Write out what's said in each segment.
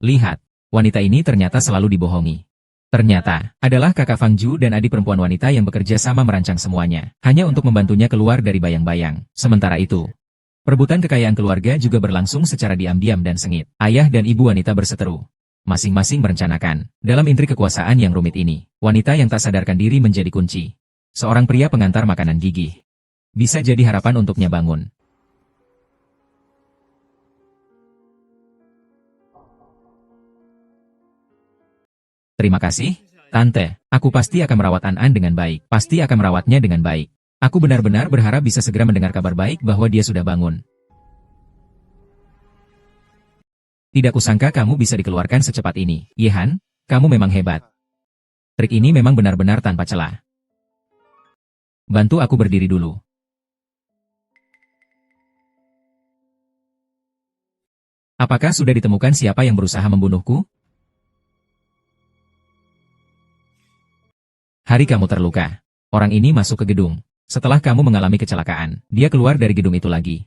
Lihat, wanita ini ternyata selalu dibohongi. Ternyata, adalah kakak Fang Ju dan adik perempuan wanita yang bekerja sama merancang semuanya, hanya untuk membantunya keluar dari bayang-bayang. Sementara itu, perebutan kekayaan keluarga juga berlangsung secara diam-diam dan sengit. Ayah dan ibu wanita berseteru. Masing-masing merencanakan. Dalam intrik kekuasaan yang rumit ini, wanita yang tak sadarkan diri menjadi kunci. Seorang pria pengantar makanan gigih. Bisa jadi harapan untuknya bangun. Terima kasih, Tante. Aku pasti akan merawat An dengan baik. Pasti akan merawatnya dengan baik. Aku benar-benar berharap bisa segera mendengar kabar baik bahwa dia sudah bangun. Tidak kusangka kamu bisa dikeluarkan secepat ini. Yehan, kamu memang hebat. Trik ini memang benar-benar tanpa celah. Bantu aku berdiri dulu. Apakah sudah ditemukan siapa yang berusaha membunuhku? Hari kamu terluka. Orang ini masuk ke gedung. Setelah kamu mengalami kecelakaan, dia keluar dari gedung itu lagi.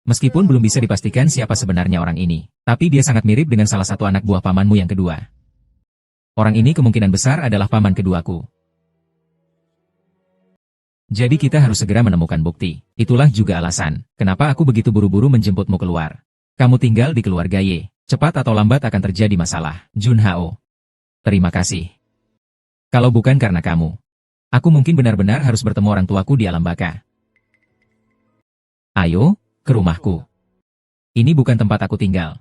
Meskipun belum bisa dipastikan siapa sebenarnya orang ini, tapi dia sangat mirip dengan salah satu anak buah pamanmu yang kedua. Orang ini kemungkinan besar adalah paman keduaku. Jadi kita harus segera menemukan bukti. Itulah juga alasan, kenapa aku begitu buru-buru menjemputmu keluar. Kamu tinggal di keluarga Ye. Cepat atau lambat akan terjadi masalah. Jun Hao. Terima kasih. Kalau bukan karena kamu, aku mungkin benar-benar harus bertemu orang tuaku di alam baka. Ayo, ke rumahku. Ini bukan tempat aku tinggal.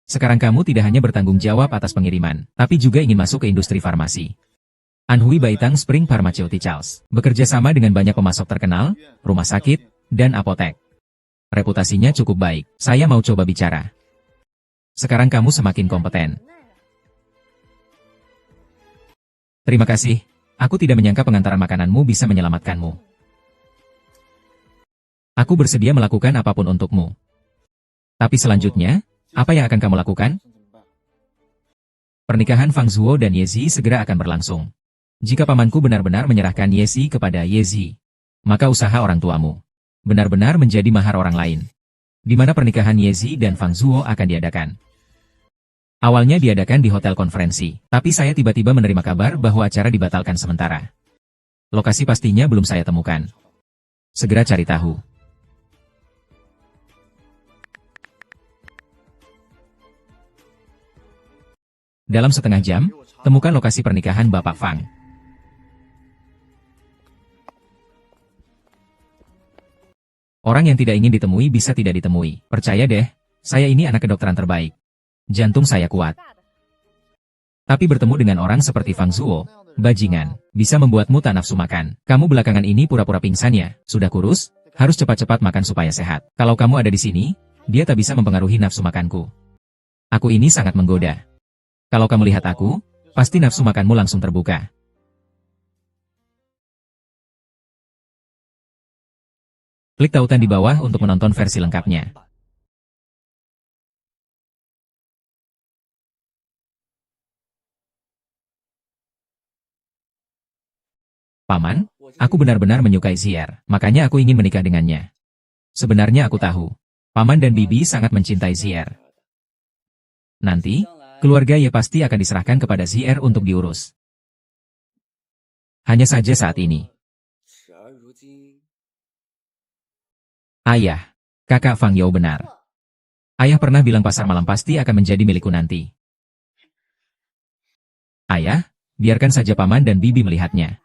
Sekarang kamu tidak hanya bertanggung jawab atas pengiriman, tapi juga ingin masuk ke industri farmasi. Anhui Baitang Spring Pharmaceuticals bekerja sama dengan banyak pemasok terkenal, rumah sakit, dan apotek. Reputasinya cukup baik. Saya mau coba bicara. Sekarang kamu semakin kompeten. Terima kasih. Aku tidak menyangka pengantaran makananmu bisa menyelamatkanmu. Aku bersedia melakukan apapun untukmu. Tapi selanjutnya, apa yang akan kamu lakukan? Pernikahan Fang Zhuo dan Yezi segera akan berlangsung. Jika pamanku benar-benar menyerahkan Yezi kepada Yezi, maka usaha orang tuamu benar-benar menjadi mahar orang lain. Di mana pernikahan Yezi dan Fang Zhuo akan diadakan. Awalnya diadakan di hotel konferensi, tapi saya tiba-tiba menerima kabar bahwa acara dibatalkan sementara. Lokasi pastinya belum saya temukan. Segera cari tahu. Dalam setengah jam, temukan lokasi pernikahan Bapak Fang. Orang yang tidak ingin ditemui bisa tidak ditemui. Percaya deh, saya ini anak kedokteran terbaik. Jantung saya kuat. Tapi bertemu dengan orang seperti Fang Zhuo, bajingan, bisa membuatmu tak nafsu makan. Kamu belakangan ini pura-pura pingsan ya, sudah kurus, harus cepat-cepat makan supaya sehat. Kalau kamu ada di sini, dia tak bisa mempengaruhi nafsu makanku. Aku ini sangat menggoda. Kalau kamu lihat aku, pasti nafsu makanmu langsung terbuka. Klik tautan di bawah untuk menonton versi lengkapnya. Paman, aku benar-benar menyukai Zier, makanya aku ingin menikah dengannya. Sebenarnya aku tahu, Paman dan Bibi sangat mencintai Zier. Nanti, keluarga Ye pasti akan diserahkan kepada Zier untuk diurus. Hanya saja saat ini. Ayah, kakak Fang Yao benar. Ayah pernah bilang pasar malam pasti akan menjadi milikku nanti. Ayah, biarkan saja Paman dan Bibi melihatnya.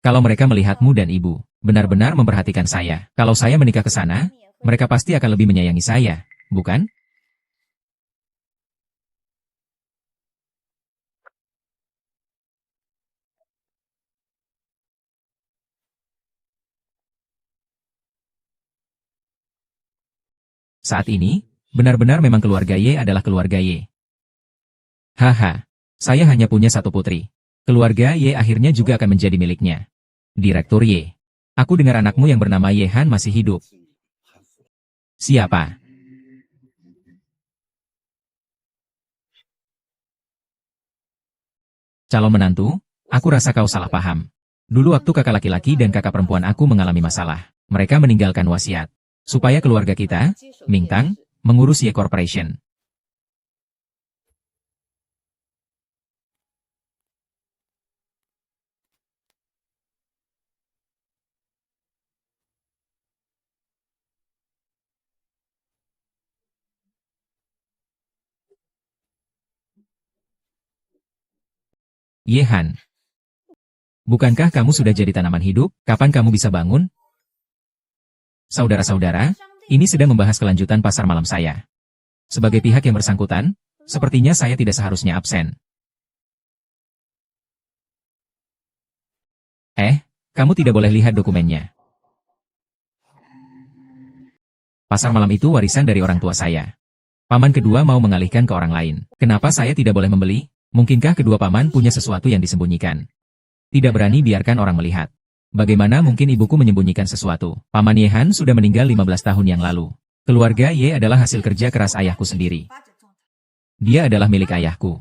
Kalau mereka melihatmu dan ibu, benar-benar memperhatikan saya. Kalau saya menikah ke sana, mereka pasti akan lebih menyayangi saya, bukan? Saat ini, benar-benar memang keluarga Ye adalah keluarga Ye. Haha, saya hanya punya satu putri. Keluarga Ye akhirnya juga akan menjadi miliknya. Direktur Ye. Aku dengar anakmu yang bernama Ye Han masih hidup. Siapa? Calon menantu, aku rasa kau salah paham. Dulu waktu kakak laki-laki dan kakak perempuan aku mengalami masalah, mereka meninggalkan wasiat. Supaya keluarga kita, Mingtang, mengurus Ye Corporation. Ye Han, bukankah kamu sudah jadi tanaman hidup? Kapan kamu bisa bangun? Saudara-saudara, ini sedang membahas kelanjutan pasar malam saya. Sebagai pihak yang bersangkutan, sepertinya saya tidak seharusnya absen. Kamu tidak boleh lihat dokumennya. Pasar malam itu warisan dari orang tua saya. Paman kedua mau mengalihkan ke orang lain. Kenapa saya tidak boleh membeli? Mungkinkah kedua paman punya sesuatu yang disembunyikan? Tidak berani biarkan orang melihat. Bagaimana mungkin ibuku menyembunyikan sesuatu? Paman Ye Han sudah meninggal 15 tahun yang lalu. Keluarga Ye adalah hasil kerja keras ayahku sendiri. Dia adalah milik ayahku.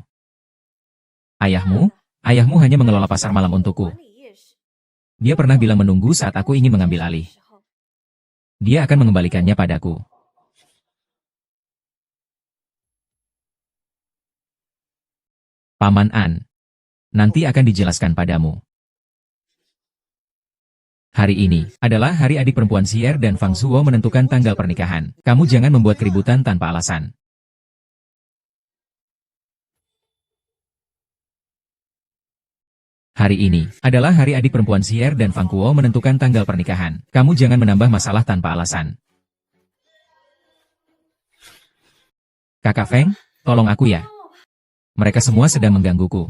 Ayahmu? Ayahmu hanya mengelola pasar malam untukku. Dia pernah bilang menunggu saat aku ingin mengambil alih. Dia akan mengembalikannya padaku. Paman An. Nanti akan dijelaskan padamu. Hari ini adalah hari adik perempuan Xier dan Fang Zhuo menentukan tanggal pernikahan. Kamu jangan membuat keributan tanpa alasan. Hari ini adalah hari adik perempuan Xier dan Fang Kuo menentukan tanggal pernikahan. Kamu jangan menambah masalah tanpa alasan. Kakak Feng, tolong aku ya. Mereka semua sedang menggangguku.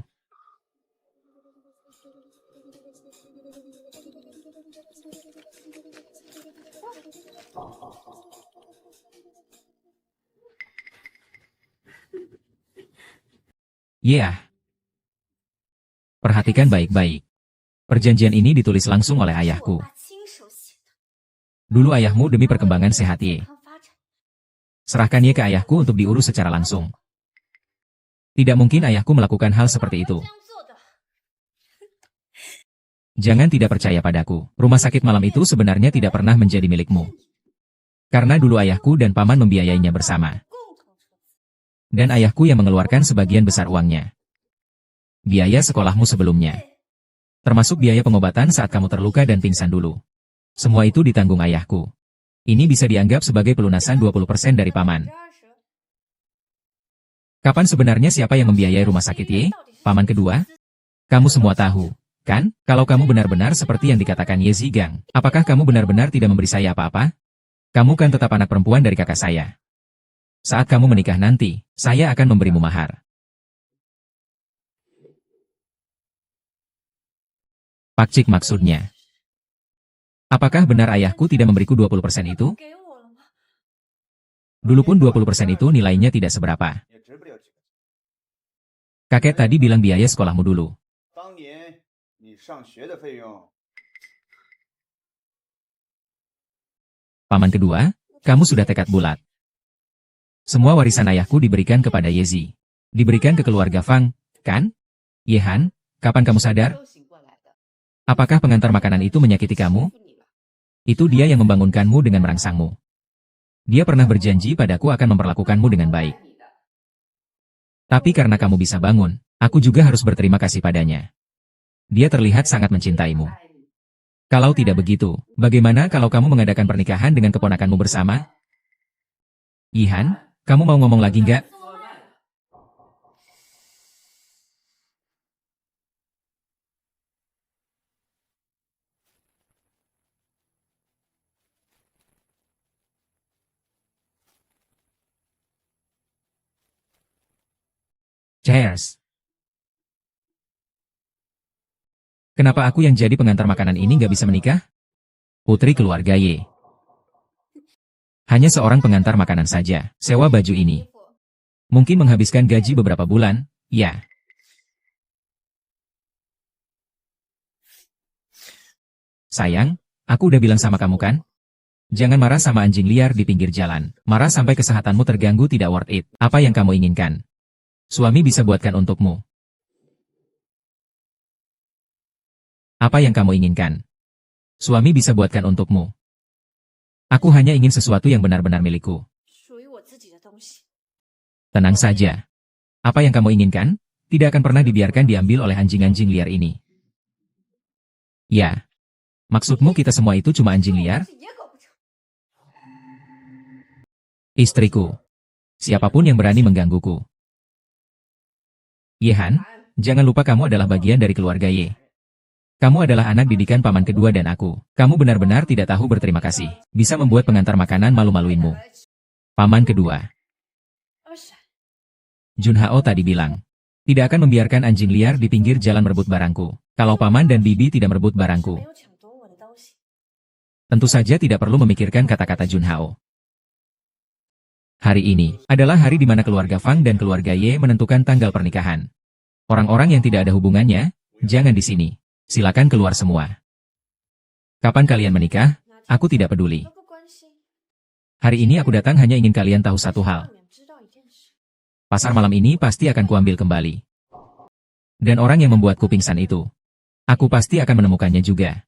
Perhatikan baik-baik. Perjanjian ini ditulis langsung oleh ayahku. Dulu ayahmu demi perkembangan sehat Ye. Serahkan Ye ke ayahku untuk diurus secara langsung. Tidak mungkin ayahku melakukan hal seperti itu. Jangan tidak percaya padaku. Rumah sakit malam itu sebenarnya tidak pernah menjadi milikmu. Karena dulu ayahku dan paman membiayainya bersama. Dan ayahku yang mengeluarkan sebagian besar uangnya. Biaya sekolahmu sebelumnya. Termasuk biaya pengobatan saat kamu terluka dan pingsan dulu. Semua itu ditanggung ayahku. Ini bisa dianggap sebagai pelunasan 20% dari paman. Kapan sebenarnya siapa yang membiayai rumah sakit Ye? Paman kedua? Kamu semua tahu, kan? Kalau kamu benar-benar seperti yang dikatakan Ye Zigang, apakah kamu benar-benar tidak memberi saya apa-apa? Kamu kan tetap anak perempuan dari kakak saya. Saat kamu menikah nanti, saya akan memberimu mahar. Pakcik maksudnya. Apakah benar ayahku tidak memberiku 20% itu? Dulu pun 20% itu nilainya tidak seberapa. Kakek tadi bilang biaya sekolahmu dulu. Paman kedua, kamu sudah tekad bulat. Semua warisan ayahku diberikan kepada Yezi. Diberikan ke keluarga Fang, kan? Ye Han, kapan kamu sadar? Apakah pengantar makanan itu menyakiti kamu? Itu dia yang membangunkanmu dengan merangsangmu. Dia pernah berjanji padaku akan memperlakukanmu dengan baik. Tapi karena kamu bisa bangun, aku juga harus berterima kasih padanya. Dia terlihat sangat mencintaimu. Kalau tidak begitu, bagaimana kalau kamu mengadakan pernikahan dengan keponakanmu bersama? Yihan, kamu mau ngomong lagi nggak? Cheers. Kenapa aku yang jadi pengantar makanan ini nggak bisa menikah? Putri keluarga Ye. Hanya seorang pengantar makanan saja, sewa baju ini. Mungkin menghabiskan gaji beberapa bulan, ya. Sayang, aku udah bilang sama kamu kan? Jangan marah sama anjing liar di pinggir jalan. Marah sampai kesehatanmu terganggu tidak worth it. Apa yang kamu inginkan? Suami bisa buatkan untukmu. Apa yang kamu inginkan? Suami bisa buatkan untukmu. Aku hanya ingin sesuatu yang benar-benar milikku. 属于我自己的东西。 Tenang saja. Apa yang kamu inginkan, tidak akan pernah dibiarkan diambil oleh anjing-anjing liar ini. Ya. Maksudmu kita semua itu cuma anjing liar? 这也搞不成。 Istriku. Siapapun yang berani menggangguku. Yehan, jangan lupa kamu adalah bagian dari keluarga Ye. Kamu adalah anak didikan paman kedua dan aku. Kamu benar-benar tidak tahu berterima kasih. Bisa membuat pengantar makanan malu-maluinmu. Paman kedua. 二婶， Junhao tadi bilang. Tidak akan membiarkan anjing liar di pinggir jalan merebut barangku. Kalau paman dan bibi tidak merebut 没 barangku. 有抢夺我的东西。 Tentu saja tidak perlu memikirkan kata-kata Junhao. Hari ini adalah hari di mana keluarga Fang dan keluarga Ye menentukan tanggal pernikahan. Orang-orang yang tidak ada hubungannya, jangan di sini. Silakan keluar semua. Kapan kalian menikah? Aku tidak peduli. 都不关心。 Hari ini aku datang hanya ingin kalian tahu satu hal. 外面知道一件事。 Pasar malam ini pasti akan kuambil kembali. Dan orang yang membuatku pingsan itu, aku pasti akan menemukannya juga.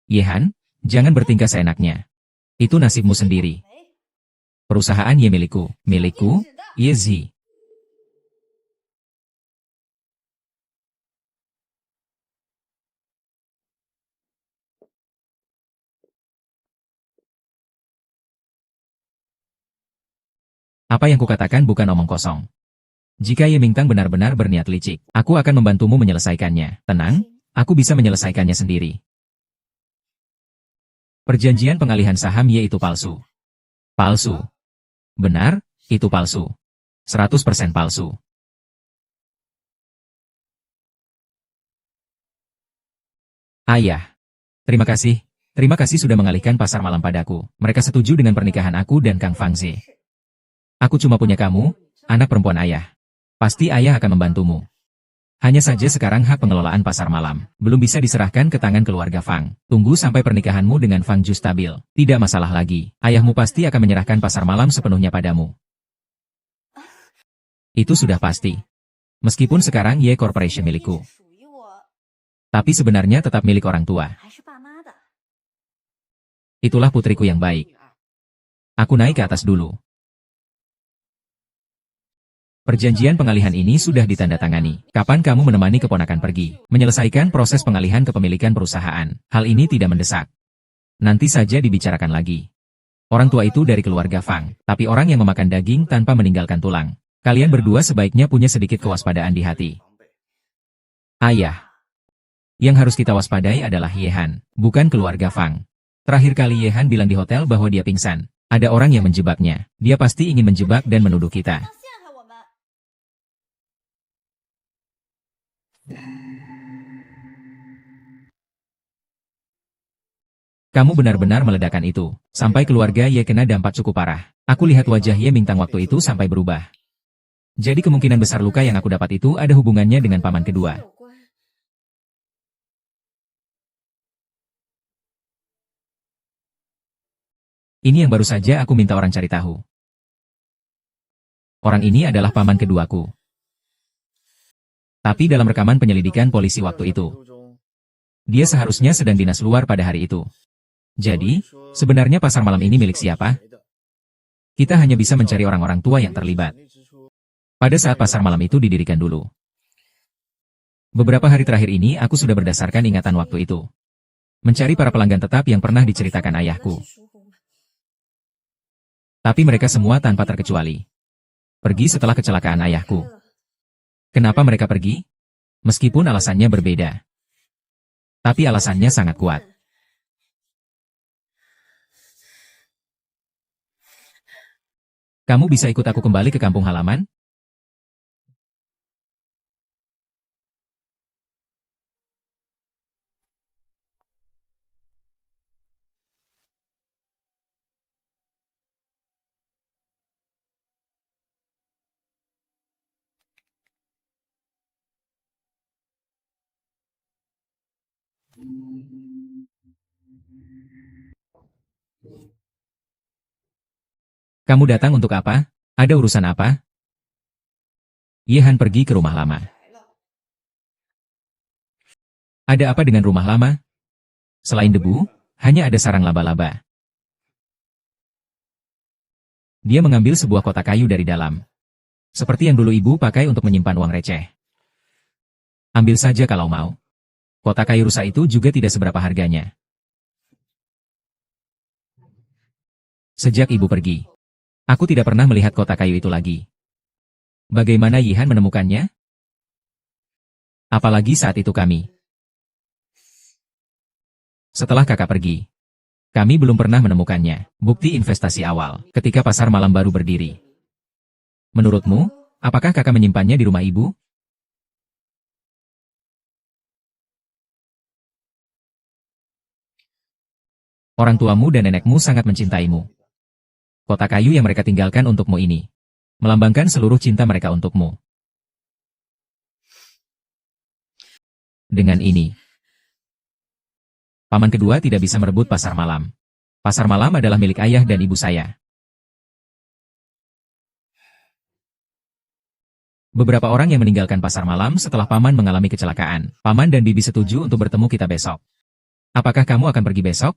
Yehan, jangan bertingkah seenaknya. Itu nasibmu sendiri. 没， Perusahaan Ye milikku. Milikku? 是的。 Yezi. Apa yang kukatakan bukan omong kosong. Jika Ye Mingtang benar-benar berniat licik, aku akan membantumu menyelesaikannya. Tenang, aku bisa menyelesaikannya sendiri. Perjanjian pengalihan saham Ye itu palsu. Palsu. Benar, itu palsu. 100% palsu. Ayah. Terima kasih. Terima kasih sudah mengalihkan pasar malam padaku. Mereka setuju dengan pernikahan aku dan Kang Fangzi. Aku cuma punya kamu, anak perempuan ayah. Pasti ayah akan membantumu. Hanya saja sekarang hak pengelolaan pasar malam belum bisa diserahkan ke tangan keluarga Fang. Tunggu sampai pernikahanmu dengan Fang Ju stabil. Tidak masalah lagi. Ayahmu pasti akan menyerahkan pasar malam sepenuhnya padamu. Itu sudah pasti. Meskipun sekarang Ye Corporation milikku, 属于我， tapi sebenarnya tetap milik orang tua. 还是爸妈的。 Itulah putriku yang baik. Aku naik ke atas dulu. Perjanjian pengalihan ini sudah ditandatangani. Kapan kamu menemani keponakan pergi? Menyelesaikan proses pengalihan kepemilikan perusahaan. Hal ini tidak mendesak. Nanti saja dibicarakan lagi. Orang tua itu dari keluarga Fang, tapi orang yang memakan daging tanpa meninggalkan tulang. Kalian berdua sebaiknya punya sedikit kewaspadaan di hati. Ayah. Yang harus kita waspadai adalah Yehan, bukan keluarga Fang. Terakhir kali Yehan bilang di hotel bahwa dia pingsan. Ada orang yang menjebaknya. Dia pasti ingin menjebak dan menuduh kita. 要陷害我们。 Kamu benar-benar meledakan itu. Sampai keluarga Ye kena dampak cukup parah. Aku lihat wajah Ye Mingtang waktu itu sampai berubah. Jadi kemungkinan besar luka yang aku dapat itu ada hubungannya dengan paman kedua. 有关。 Ini yang baru saja aku minta orang cari tahu. Orang ini adalah paman keduaku. Tapi dalam rekaman penyelidikan polisi waktu itu, dia seharusnya sedang dinas luar pada hari itu. Jadi, sebenarnya pasar malam ini milik siapa? Kita hanya bisa mencari orang-orang tua yang terlibat. Pada saat pasar malam itu didirikan dulu. Beberapa hari terakhir ini aku sudah berdasarkan ingatan waktu itu. Mencari para pelanggan tetap yang pernah diceritakan ayahku. 那是疏忽吗？ Tapi mereka semua tanpa terkecuali. Pergi setelah kecelakaan ayahku. Kenapa mereka pergi? Meskipun alasannya berbeda. Tapi alasannya sangat kuat. Kamu bisa ikut aku kembali ke kampung halaman? Kamu datang untuk apa? Ada urusan apa? Yehan pergi ke rumah lama. Ada apa dengan rumah lama? Selain debu, hanya ada sarang laba-laba. Dia mengambil sebuah kotak kayu dari dalam. Seperti yang dulu ibu pakai untuk menyimpan uang receh. Ambil saja kalau mau. Kotak kayu rusak itu juga tidak seberapa harganya. Sejak ibu pergi, aku tidak pernah melihat kotak kayu itu lagi. Bagaimana Yihan menemukannya? Apalagi saat itu kami. Setelah kakak pergi, kami belum pernah menemukannya. Bukti investasi awal, ketika pasar malam baru berdiri. Menurutmu, apakah kakak menyimpannya di rumah ibu? Orang tuamu dan nenekmu sangat mencintaimu. Kotak kayu yang mereka tinggalkan untukmu ini, melambangkan seluruh cinta mereka untukmu. Dengan ini, paman kedua tidak bisa merebut pasar malam. Pasar malam adalah milik ayah dan ibu saya. Beberapa orang yang meninggalkan pasar malam setelah paman mengalami kecelakaan. Paman dan bibi setuju untuk bertemu kita besok. Apakah kamu akan pergi besok?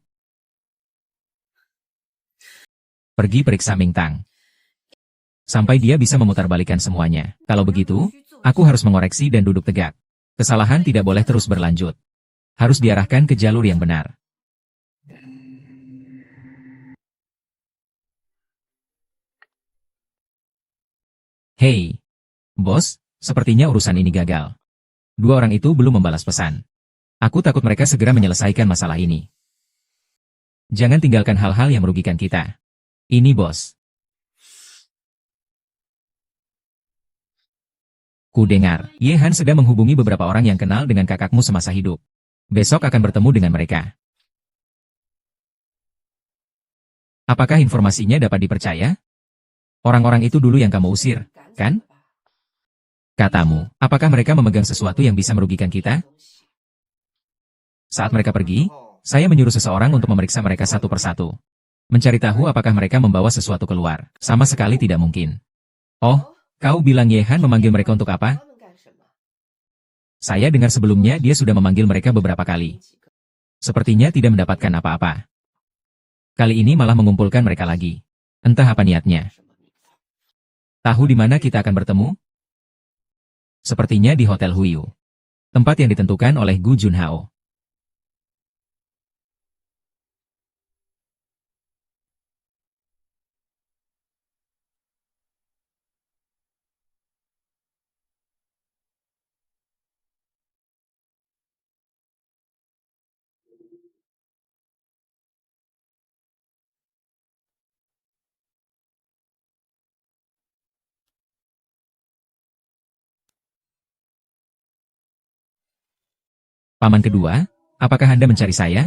Pergi periksa Mingtang. Sampai dia bisa memutarbalikkan semuanya. Kalau begitu, aku harus mengoreksi dan duduk tegak. Kesalahan tidak boleh terus berlanjut. Harus diarahkan ke jalur yang benar. Hei, bos, sepertinya urusan ini gagal. Dua orang itu belum membalas pesan. Aku takut mereka segera menyelesaikan masalah ini. Jangan tinggalkan hal-hal yang merugikan kita. Ini bos. Ku dengar, Yehan sedang menghubungi beberapa orang yang kenal dengan kakakmu semasa hidup. Besok akan bertemu dengan mereka. Apakah informasinya dapat dipercaya? Orang-orang itu dulu yang kamu usir, kan? Katamu, apakah mereka memegang sesuatu yang bisa merugikan kita? Saat mereka pergi, saya menyuruh seseorang untuk memeriksa mereka satu persatu. Mencari tahu apakah mereka membawa sesuatu keluar. Sama sekali tidak mungkin. Oh, kau bilang Yehan memanggil mereka untuk apa? Saya dengar sebelumnya dia sudah memanggil mereka beberapa kali. Sepertinya tidak mendapatkan apa-apa. Kali ini malah mengumpulkan mereka lagi. Entah apa niatnya. Tahu di mana kita akan bertemu? Sepertinya di Hotel Huiyu. Tempat yang ditentukan oleh Gu Junhao. Paman kedua, apakah Anda mencari saya?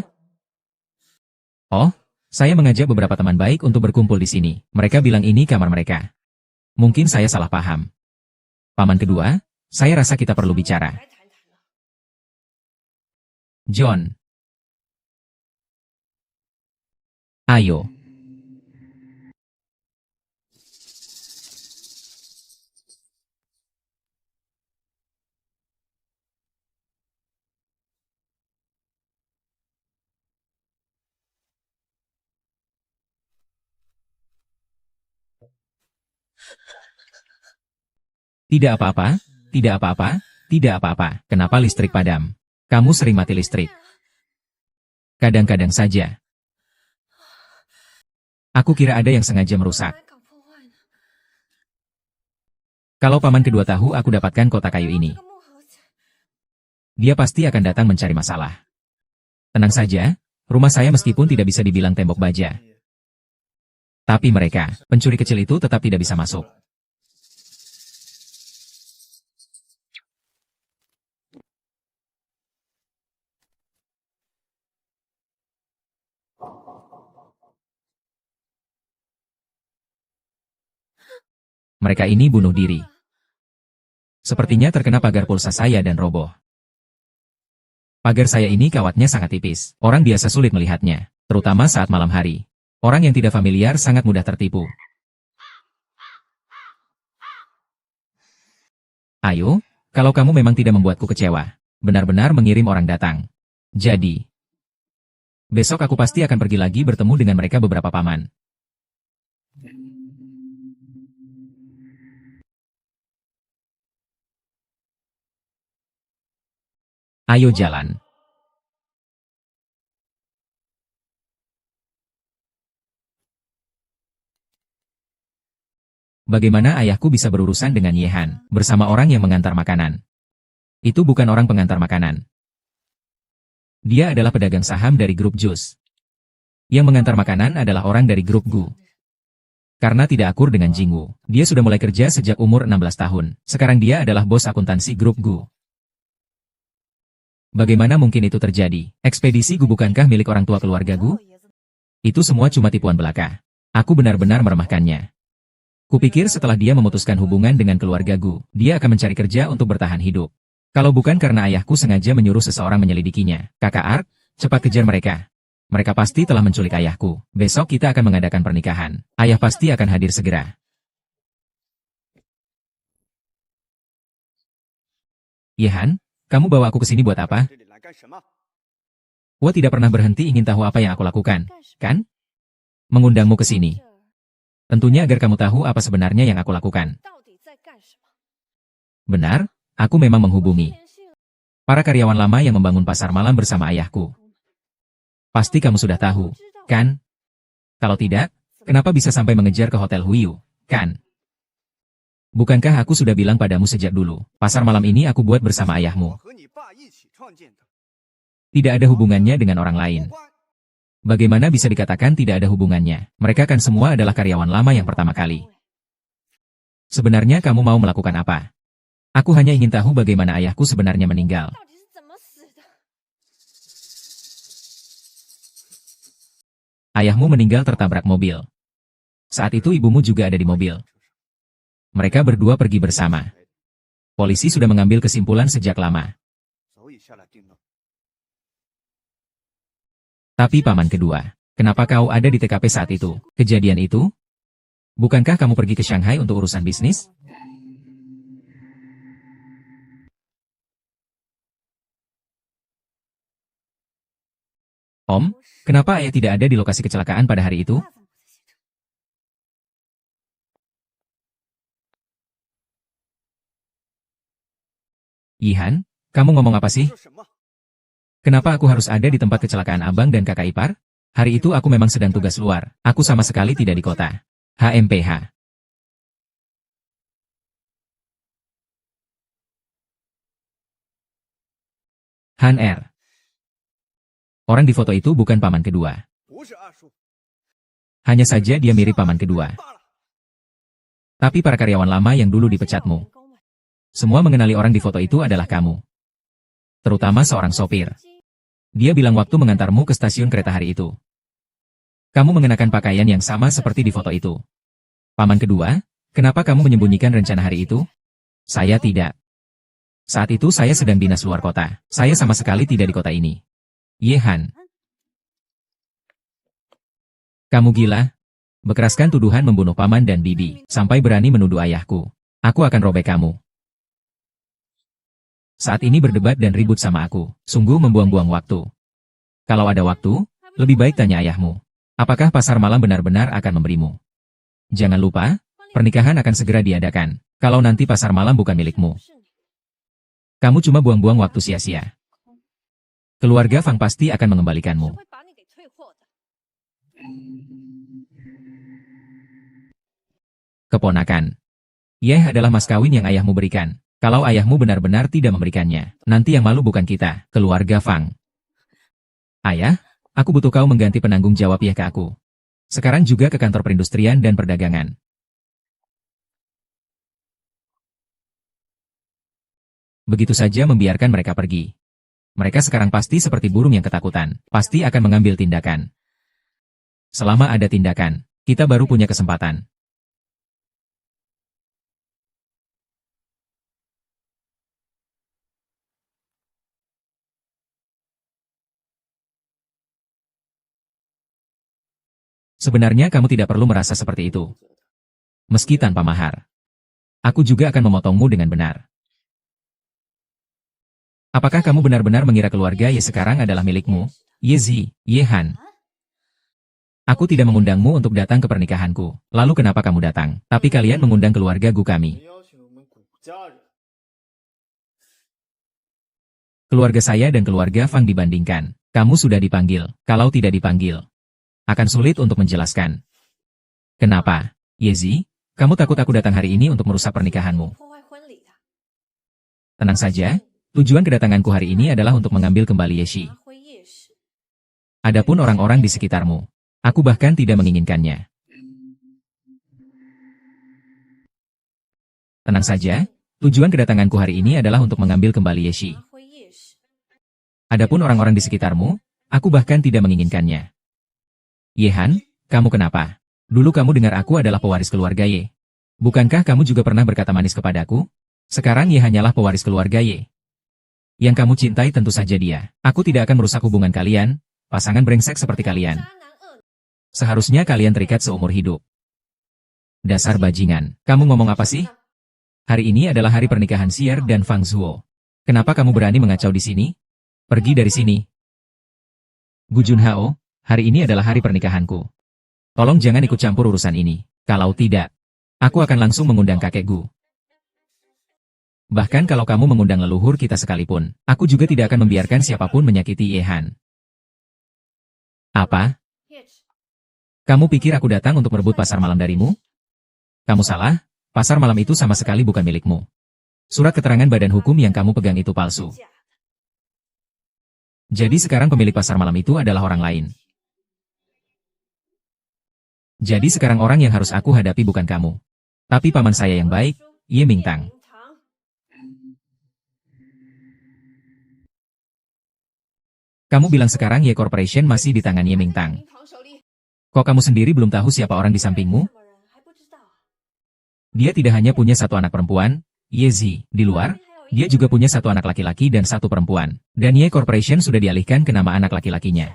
Oh, saya mengajak beberapa teman baik untuk berkumpul di sini. Mereka bilang ini kamar mereka. Mungkin saya salah paham. Paman kedua, saya rasa kita perlu bicara. John. Ayo. Tidak apa-apa, tidak apa-apa, tidak apa-apa. Kenapa listrik padam? Kamu sering mati listrik. Kadang-kadang saja. Aku kira ada yang sengaja merusak. Kalau paman kedua tahu aku dapatkan kotak kayu ini, dia pasti akan datang mencari masalah. Tenang saja, rumah saya meskipun tidak bisa dibilang tembok baja. Tapi mereka, pencuri kecil itu tetap tidak bisa masuk. Mereka ini bunuh diri. Sepertinya terkena pagar pulsa saya dan roboh. Pagar saya ini kawatnya sangat tipis. Orang biasa sulit melihatnya, terutama saat malam hari. Orang yang tidak familiar sangat mudah tertipu. Ayo, kalau kamu memang tidak membuatku kecewa, benar-benar mengirim orang datang. Jadi, besok aku pasti akan pergi lagi bertemu dengan mereka beberapa paman. Ayo jalan. Bagaimana ayahku bisa berurusan dengan Yehan, bersama orang yang mengantar makanan? Itu bukan orang pengantar makanan. Dia adalah pedagang saham dari grup Jus. Yang mengantar makanan adalah orang dari grup Gu. Karena tidak akur dengan Jingwu, dia sudah mulai kerja sejak umur 16 tahun. Sekarang dia adalah bos akuntansi grup Gu. Bagaimana mungkin itu terjadi? Ekspedisi Gu bukankah milik orang tua keluarga Gu? Itu semua cuma tipuan belaka. Aku benar-benar meremehkannya. Kupikir setelah dia memutuskan hubungan dengan keluarga Gu, dia akan mencari kerja untuk bertahan hidup. Kalau bukan karena ayahku sengaja menyuruh seseorang menyelidikinya. Kakak Ark, cepat kejar mereka. Mereka pasti telah menculik ayahku. Besok kita akan mengadakan pernikahan. Ayah pasti akan hadir segera. Yehan, kamu bawa aku ke sini buat apa? Gua tidak pernah berhenti ingin tahu apa yang aku lakukan, kan? Mengundangmu ke sini. Tentunya agar kamu tahu apa sebenarnya yang aku lakukan. Benar, aku memang menghubungi para karyawan lama yang membangun pasar malam bersama ayahku. Pasti kamu sudah tahu, kan? Kalau tidak, kenapa bisa sampai mengejar ke Hotel Huiyu, kan? Bukankah aku sudah bilang padamu sejak dulu, pasar malam ini aku buat bersama ayahmu. Tidak ada hubungannya dengan orang lain. Bagaimana bisa dikatakan tidak ada hubungannya? Mereka kan semua adalah karyawan lama yang pertama kali. Sebenarnya kamu mau melakukan apa? Aku hanya ingin tahu bagaimana ayahku sebenarnya meninggal. Ayahmu meninggal tertabrak mobil. Saat itu ibumu juga ada di mobil. Mereka berdua pergi bersama. Polisi sudah mengambil kesimpulan sejak lama. Tapi paman kedua, kenapa kau ada di TKP saat itu? Kejadian itu? Bukankah kamu pergi ke Shanghai untuk urusan bisnis? Om, kenapa ayah tidak ada di lokasi kecelakaan pada hari itu? Yihan, kamu ngomong apa sih? Kenapa aku harus ada di tempat kecelakaan abang dan kakak ipar? Hari itu aku memang sedang tugas luar. Aku sama sekali tidak di kota. HMPH. Han R. Orang di foto itu bukan paman kedua. Hanya saja dia mirip paman kedua. Tapi para karyawan lama yang dulu dipecatmu. Semua mengenali orang di foto itu adalah kamu. Terutama seorang sopir. Dia bilang waktu mengantarmu ke stasiun kereta hari itu. Kamu mengenakan pakaian yang sama seperti di foto itu. Paman kedua, kenapa kamu menyembunyikan rencana hari itu? Saya tidak. Saat itu saya sedang dinas luar kota. Saya sama sekali tidak di kota ini. Yehan. Kamu gila? Berkeraskan tuduhan membunuh paman dan bibi, sampai berani menuduh ayahku. Aku akan robek kamu. Saat ini berdebat dan ribut sama aku, sungguh membuang-buang waktu. Kalau ada waktu, lebih baik tanya ayahmu. Apakah pasar malam benar-benar akan memberimu? Jangan lupa, pernikahan akan segera diadakan, kalau nanti pasar malam bukan milikmu. Kamu cuma buang-buang waktu sia-sia. Keluarga Fang pasti akan mengembalikanmu. Keponakan. Yeh adalah mas kawin yang ayahmu berikan. Kalau ayahmu benar-benar tidak memberikannya, nanti yang malu bukan kita, keluarga Fang. Ayah, aku butuh kau mengganti penanggung jawab Yeh ke aku. Sekarang juga ke kantor perindustrian dan perdagangan. Begitu saja membiarkan mereka pergi. Mereka sekarang pasti seperti burung yang ketakutan, pasti akan mengambil tindakan. Selama ada tindakan, kita baru punya kesempatan. Sebenarnya kamu tidak perlu merasa seperti itu. Meski tanpa mahar. Aku juga akan memotongmu dengan benar. Apakah kamu benar-benar mengira keluarga Ye sekarang adalah milikmu? Ye Zi, Ye Han. Aku tidak mengundangmu untuk datang ke pernikahanku. Lalu kenapa kamu datang? Tapi kalian mengundang keluarga Gu kami. Keluarga saya dan keluarga Fang dibandingkan. Kamu sudah dipanggil. Kalau tidak dipanggil, akan sulit untuk menjelaskan. Kenapa? Ye Zi, kamu takut aku datang hari ini untuk merusak pernikahanmu? Tenang saja. Tujuan kedatanganku hari ini adalah untuk mengambil kembali Yeshi. Adapun orang-orang di sekitarmu, aku bahkan tidak menginginkannya. Tenang saja, tujuan kedatanganku hari ini adalah untuk mengambil kembali Yeshi. Adapun orang-orang di sekitarmu, aku bahkan tidak menginginkannya. Ye Han, kamu kenapa? Dulu kamu dengar aku adalah pewaris keluarga Ye. Bukankah kamu juga pernah berkata manis kepadaku? Sekarang Ye hanyalah pewaris keluarga Ye. Yang kamu cintai tentu saja dia. Aku tidak akan merusak hubungan kalian, pasangan brengsek seperti kalian. Seharusnya kalian terikat seumur hidup. Dasar bajingan. Kamu ngomong apa sih? Hari ini adalah hari pernikahan Xier dan Fang Zhuo. Kenapa kamu berani mengacau di sini? Pergi dari sini. Gu Junhao, hari ini adalah hari pernikahanku. Tolong jangan ikut campur urusan ini. Kalau tidak, aku akan langsung mengundang kakek Gu. Bahkan kalau kamu mengundang leluhur kita sekalipun, aku juga tidak akan membiarkan siapapun menyakiti Ye Han. Apa? Kamu pikir aku datang untuk merebut pasar malam darimu? Kamu salah, pasar malam itu sama sekali bukan milikmu. Surat keterangan badan hukum yang kamu pegang itu palsu. Jadi sekarang pemilik pasar malam itu adalah orang lain. Jadi sekarang orang yang harus aku hadapi bukan kamu, tapi paman saya yang baik, Ye Mingtang. Kamu bilang sekarang Ye Corporation masih di tangan Ye Mingtang. Kok kamu sendiri belum tahu siapa orang di sampingmu? Dia tidak hanya punya satu anak perempuan, Ye Zi, di luar, dia juga punya satu anak laki-laki dan satu perempuan. Dan Ye Corporation sudah dialihkan ke nama anak laki-lakinya.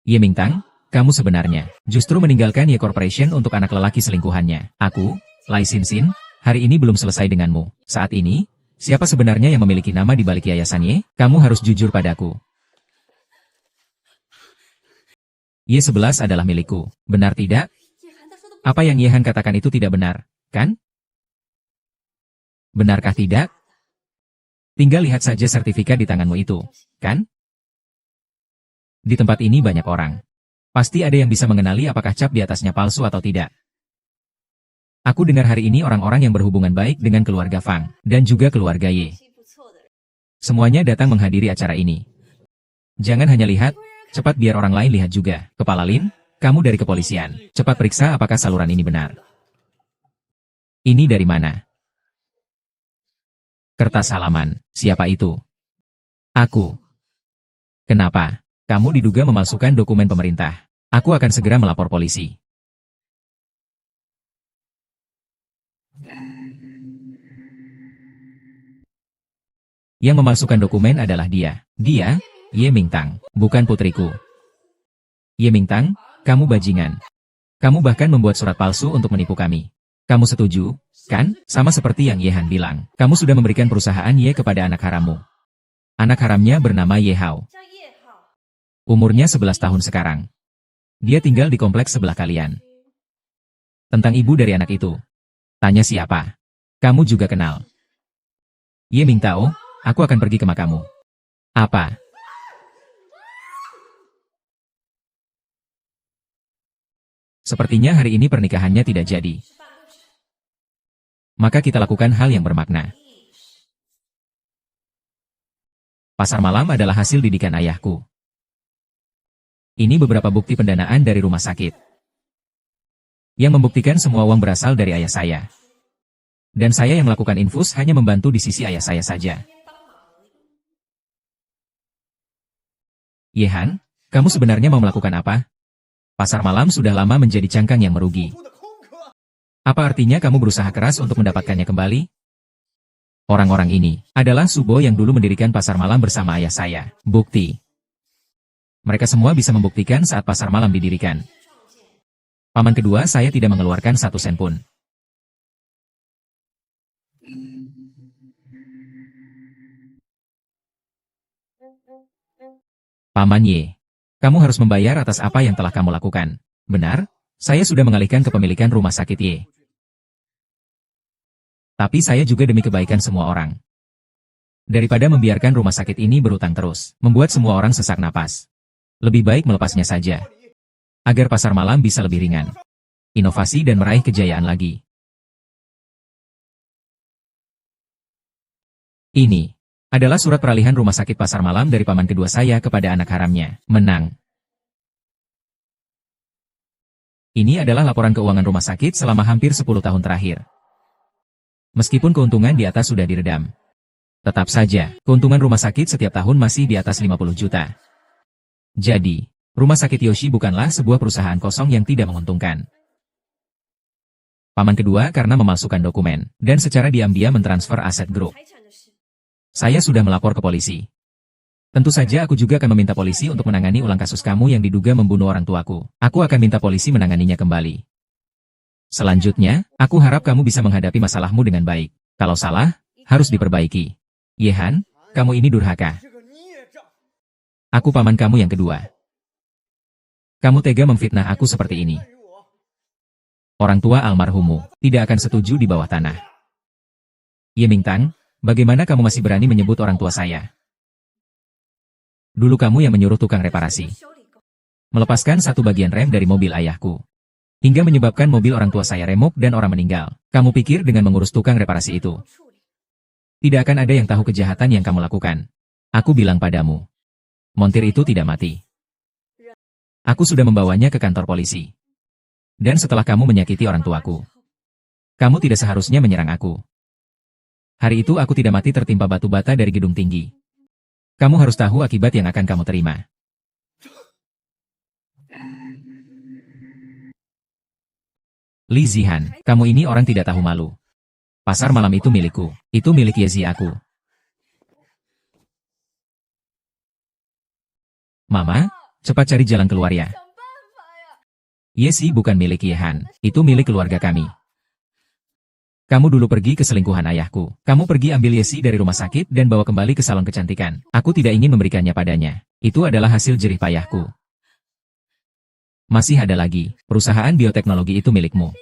Ye Mingtang, kamu sebenarnya justru meninggalkan Ye Corporation untuk anak lelaki selingkuhannya. Aku, Lai Xin, hari ini belum selesai denganmu. Saat ini, siapa sebenarnya yang memiliki nama di balik yayasan Ye? Kamu harus jujur padaku. Ye-11 adalah milikku. Benar tidak? Apa yang Ye Han katakan itu tidak benar, kan? Benarkah tidak? Tinggal lihat saja sertifikat di tanganmu itu, kan? Di tempat ini banyak orang. Pasti ada yang bisa mengenali apakah cap di atasnya palsu atau tidak. Aku dengar hari ini orang-orang yang berhubungan baik dengan keluarga Fang, dan juga keluarga Ye. Semuanya datang menghadiri acara ini. Jangan hanya lihat, cepat biar orang lain lihat juga. Kepala Lin, kamu dari kepolisian. Cepat periksa apakah saluran ini benar. Ini dari mana? Kertas halaman. Siapa itu? Aku. Kenapa? Kamu diduga memalsukan dokumen pemerintah. Aku akan segera melapor polisi. Yang memalsukan dokumen adalah dia. Dia, Ye Mingtang, bukan putriku. Ye Mingtang, kamu bajingan. Kamu bahkan membuat surat palsu untuk menipu kami. Kamu setuju, kan? Sama seperti yang Ye Han bilang. Kamu sudah memberikan perusahaan Ye kepada anak harammu. Anak haramnya bernama Ye Hao. Umurnya 11 tahun sekarang. Dia tinggal di kompleks sebelah kalian. Tentang ibu dari anak itu. Tanya siapa? Kamu juga kenal. Ye Mingtao, aku akan pergi ke makamu. Apa? Sepertinya hari ini pernikahannya tidak jadi. Maka kita lakukan hal yang bermakna. Pasar malam adalah hasil didikan ayahku. Ini beberapa bukti pendanaan dari rumah sakit. Yang membuktikan semua uang berasal dari ayah saya. Dan saya yang melakukan infus hanya membantu di sisi ayah saya saja. Ye Han, kamu sebenarnya mau melakukan apa? Pasar malam sudah lama menjadi cangkang yang merugi. Apa artinya kamu berusaha keras untuk mendapatkannya kembali? Orang-orang ini adalah Subo yang dulu mendirikan pasar malam bersama ayah saya. Bukti. Mereka semua bisa membuktikan saat pasar malam didirikan. Paman kedua saya tidak mengeluarkan 1 sen pun. Paman Ye, kamu harus membayar atas apa yang telah kamu lakukan. Benar, saya sudah mengalihkan kepemilikan rumah sakit Ye. Tapi saya juga demi kebaikan semua orang. Daripada membiarkan rumah sakit ini berutang terus, membuat semua orang sesak napas. Lebih baik melepasnya saja. Agar pasar malam bisa lebih ringan. Inovasi dan meraih kejayaan lagi. Ini adalah surat peralihan rumah sakit pasar malam dari paman kedua saya kepada anak haramnya. Menang. Ini adalah laporan keuangan rumah sakit selama hampir 10 tahun terakhir. Meskipun keuntungan di atas sudah diredam. Tetap saja, keuntungan rumah sakit setiap tahun masih di atas 50 juta. Jadi, rumah sakit Yoshi bukanlah sebuah perusahaan kosong yang tidak menguntungkan. Paman kedua karena memalsukan dokumen, dan secara diam-diam mentransfer aset grup. Saya sudah melapor ke polisi. Tentu saja aku juga akan meminta polisi untuk menangani ulang kasus kamu yang diduga membunuh orang tuaku. Aku akan minta polisi menanganinya kembali. Selanjutnya, aku harap kamu bisa menghadapi masalahmu dengan baik. Kalau salah, harus diperbaiki. Yehan, kamu ini durhaka. Aku paman kamu yang kedua. Kamu tega memfitnah aku seperti ini. Orang tua almarhummu tidak akan setuju di bawah tanah. Ye Mingtang, bagaimana kamu masih berani menyebut orang tua saya? Dulu kamu yang menyuruh tukang reparasi melepaskan satu bagian rem dari mobil ayahku, hingga menyebabkan mobil orang tua saya remuk dan orang meninggal. Kamu pikir dengan mengurus tukang reparasi itu, tidak akan ada yang tahu kejahatan yang kamu lakukan? Aku bilang padamu, montir itu tidak mati. Aku sudah membawanya ke kantor polisi. Dan setelah kamu menyakiti orang tuaku, kamu tidak seharusnya menyerang aku. Hari itu aku tidak mati tertimpa batu bata dari gedung tinggi. Kamu harus tahu akibat yang akan kamu terima. Li Zihan, kamu ini orang tidak tahu malu. Pasar malam itu milikku, itu milik Yezi aku. Mama, cepat cari jalan keluar ya. Yezi bukan milik Yehan, itu milik keluarga kami. Kamu dulu pergi ke selingkuhan ayahku. Kamu pergi ambil Yezi dari rumah sakit dan bawa kembali ke salon kecantikan. Aku tidak ingin memberikannya padanya. Itu adalah hasil jerih payahku. Masih ada lagi, perusahaan bioteknologi itu milikmu.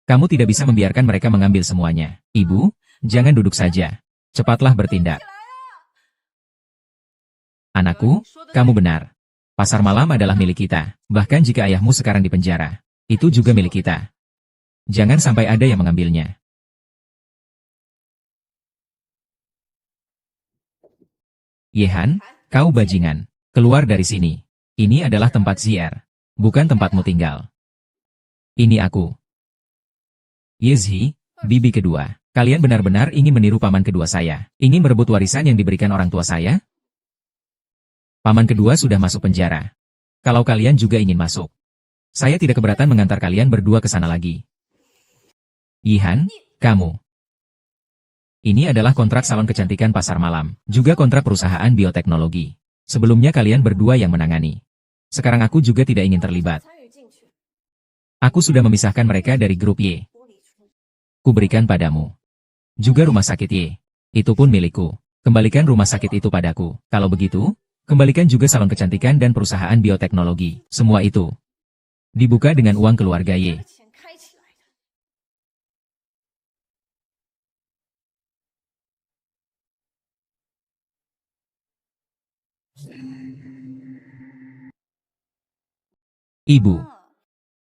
Kamu tidak bisa membiarkan mereka mengambil semuanya. Ibu, jangan duduk saja. Cepatlah bertindak. Anakku, kamu benar. Pasar malam adalah milik kita. Bahkan jika ayahmu sekarang di penjara, itu juga milik kita. Jangan sampai ada yang mengambilnya. Yehan, kau bajingan. Keluar dari sini. Ini adalah tempat Zier. Bukan tempatmu tinggal. Ini aku. Yezhi, bibi kedua. Kalian benar-benar ingin meniru paman kedua saya. Ingin merebut warisan yang diberikan orang tua saya? Paman kedua sudah masuk penjara. Kalau kalian juga ingin masuk, saya tidak keberatan mengantar kalian berdua ke sana lagi. Yihan, kamu. Ini adalah kontrak salon kecantikan pasar malam, juga kontrak perusahaan bioteknologi. Sebelumnya kalian berdua yang menangani. Sekarang aku juga tidak ingin terlibat. Aku sudah memisahkan mereka dari grup Y. Kuberikan padamu. Juga rumah sakit Y. Itu pun milikku. Kembalikan rumah sakit itu padaku. Kalau begitu, kembalikan juga salon kecantikan dan perusahaan bioteknologi. Semua itu dibuka dengan uang keluarga Y. Ibu,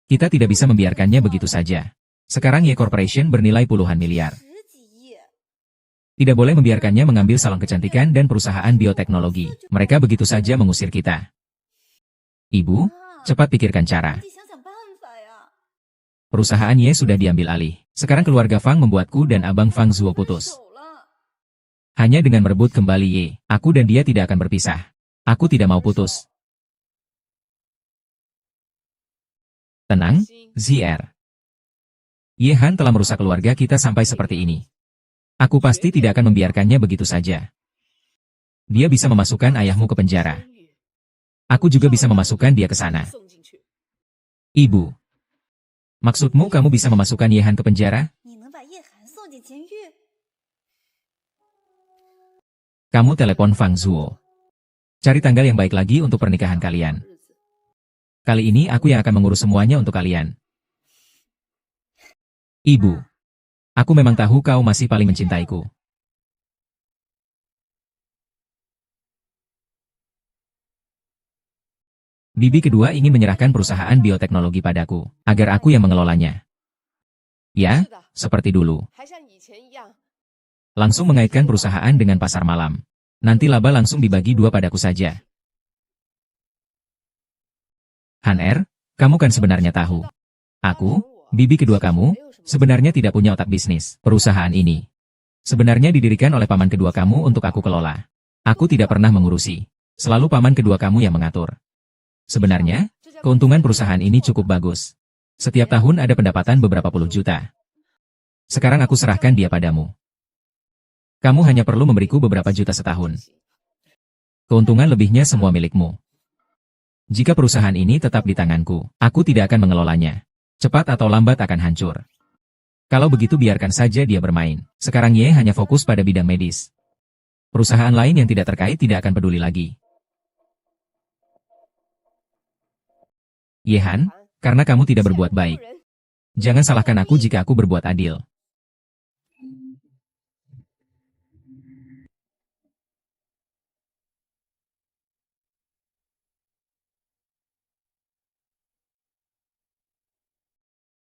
kita tidak bisa membiarkannya begitu saja. Sekarang Y Corporation bernilai puluhan miliar. Tidak boleh membiarkannya mengambil salon kecantikan dan perusahaan bioteknologi. Mereka begitu saja mengusir kita. Ibu, cepat pikirkan cara. Perusahaan Y sudah diambil alih. Sekarang keluarga Fang membuatku dan abang Fang Zuo putus. Hanya dengan merebut kembali Y, aku dan dia tidak akan berpisah. Aku tidak mau putus. Tenang, Zier. Yehan telah merusak keluarga kita sampai seperti ini. Aku pasti tidak akan membiarkannya begitu saja. Dia bisa memasukkan ayahmu ke penjara. Aku juga bisa memasukkan dia ke sana. Ibu, Maksudmu kamu bisa memasukkan Yehan ke penjara? 你能把叶寒送进监狱？ Kamu telepon Fang Zuo. Cari tanggal yang baik lagi untuk pernikahan kalian. Kali ini aku yang akan mengurus semuanya untuk kalian. Ibu. Aku memang tahu kau masih paling mencintaiku. Bibi kedua ingin menyerahkan perusahaan bioteknologi padaku, agar aku yang mengelolanya. Ya, seperti dulu. Langsung mengaitkan perusahaan dengan pasar malam. Nanti laba langsung dibagi dua padaku saja. Han Er, kamu kan sebenarnya tahu. Aku, bibi kedua kamu, sebenarnya tidak punya otak bisnis perusahaan ini. Sebenarnya didirikan oleh paman kedua kamu untuk aku kelola. Aku tidak pernah mengurusi. Selalu paman kedua kamu yang mengatur. Sebenarnya, keuntungan perusahaan ini cukup bagus. Setiap tahun ada pendapatan beberapa puluh juta. Sekarang aku serahkan dia padamu. Kamu hanya perlu memberiku beberapa juta setahun. Keuntungan lebihnya semua milikmu. Jika perusahaan ini tetap di tanganku, aku tidak akan mengelolanya. Cepat atau lambat akan hancur. Kalau begitu biarkan saja dia bermain. Sekarang Ye hanya fokus pada bidang medis. Perusahaan lain yang tidak terkait tidak akan peduli lagi. Yehan, karena kamu tidak berbuat baik. Jangan salahkan aku jika aku berbuat adil.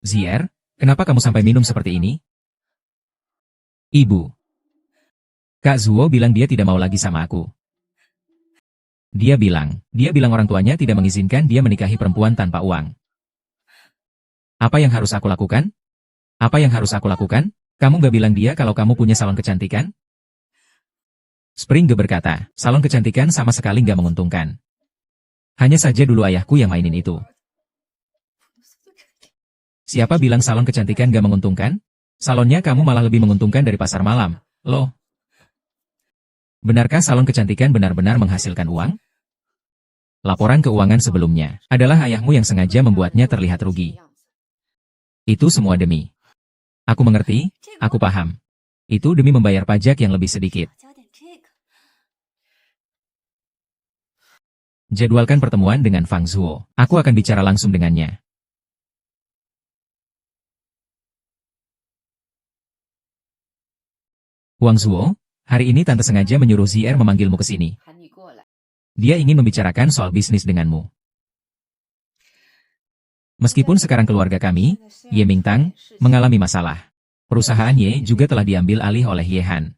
Zier, kenapa kamu sampai minum seperti ini? Ibu. Kak Zuo bilang dia tidak mau lagi sama aku. Dia bilang orang tuanya tidak mengizinkan dia menikahi perempuan tanpa uang. Apa yang harus aku lakukan? Apa yang harus aku lakukan? Kamu gak bilang dia kalau kamu punya salon kecantikan? Spring berkata, salon kecantikan sama sekali gak menguntungkan. Hanya saja dulu ayahku yang mainin itu. Siapa bilang salon kecantikan gak menguntungkan? Salonnya kamu malah lebih menguntungkan dari pasar malam, loh. Benarkah salon kecantikan benar-benar menghasilkan uang? Laporan keuangan sebelumnya adalah ayahmu yang sengaja membuatnya terlihat rugi. Itu semua demi. Aku mengerti, aku paham. Itu demi membayar pajak yang lebih sedikit. Jadwalkan pertemuan dengan Fang Zuo. Aku akan bicara langsung dengannya. Wang Zuo, hari ini tante sengaja menyuruh Zier memanggilmu ke sini. Dia ingin membicarakan soal bisnis denganmu. Meskipun sekarang keluarga kami, Ye Mingtang, mengalami masalah. Perusahaan Ye juga telah diambil alih oleh Ye Han.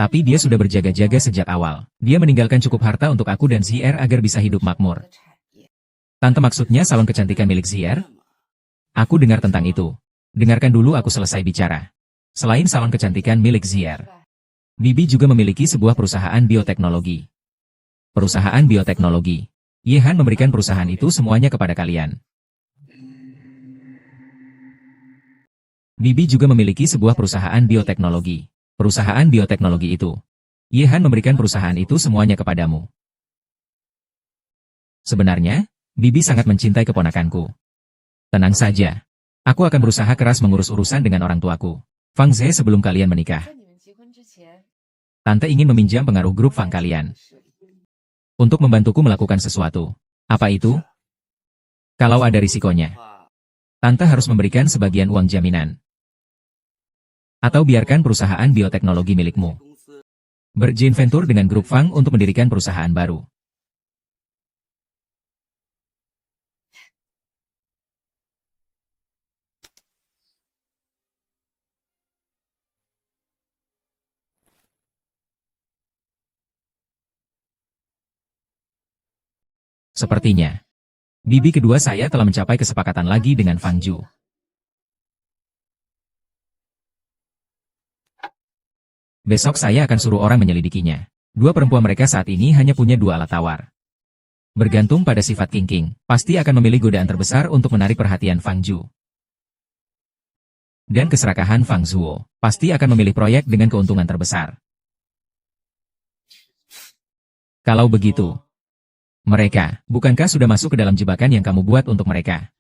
Tapi dia sudah berjaga-jaga sejak awal. Dia meninggalkan cukup harta untuk aku dan Zier agar bisa hidup makmur. Tante maksudnya salon kecantikan milik Zier? Aku dengar tentang itu. Dengarkan dulu aku selesai bicara. Selain salon kecantikan milik Zier, Bibi juga memiliki sebuah perusahaan bioteknologi. Perusahaan bioteknologi. Ye Han memberikan perusahaan itu semuanya kepada kalian. Bibi juga memiliki sebuah perusahaan bioteknologi. Perusahaan bioteknologi itu. Ye Han memberikan perusahaan itu semuanya kepadamu. Sebenarnya, Bibi sangat mencintai keponakanku. Tenang saja. Aku akan berusaha keras mengurus urusan dengan orang tuaku. Fang Ze sebelum kalian menikah. Tante ingin meminjam pengaruh grup Fang kalian. Untuk membantuku melakukan sesuatu. Apa itu? Kalau ada risikonya. Tante harus memberikan sebagian uang jaminan. Atau biarkan perusahaan bioteknologi milikmu berjoint venture dengan grup Fang untuk mendirikan perusahaan baru. Sepertinya, bibi kedua saya telah mencapai kesepakatan lagi dengan Fang Ju. Besok saya akan suruh orang menyelidikinya. Dua perempuan mereka saat ini hanya punya dua alat tawar. Bergantung pada sifat King, pasti akan memilih godaan terbesar untuk menarik perhatian Fang Ju. Dan keserakahan Fang Zuo, pasti akan memilih proyek dengan keuntungan terbesar. Kalau begitu, mereka, bukankah sudah masuk ke dalam jebakan yang kamu buat untuk mereka?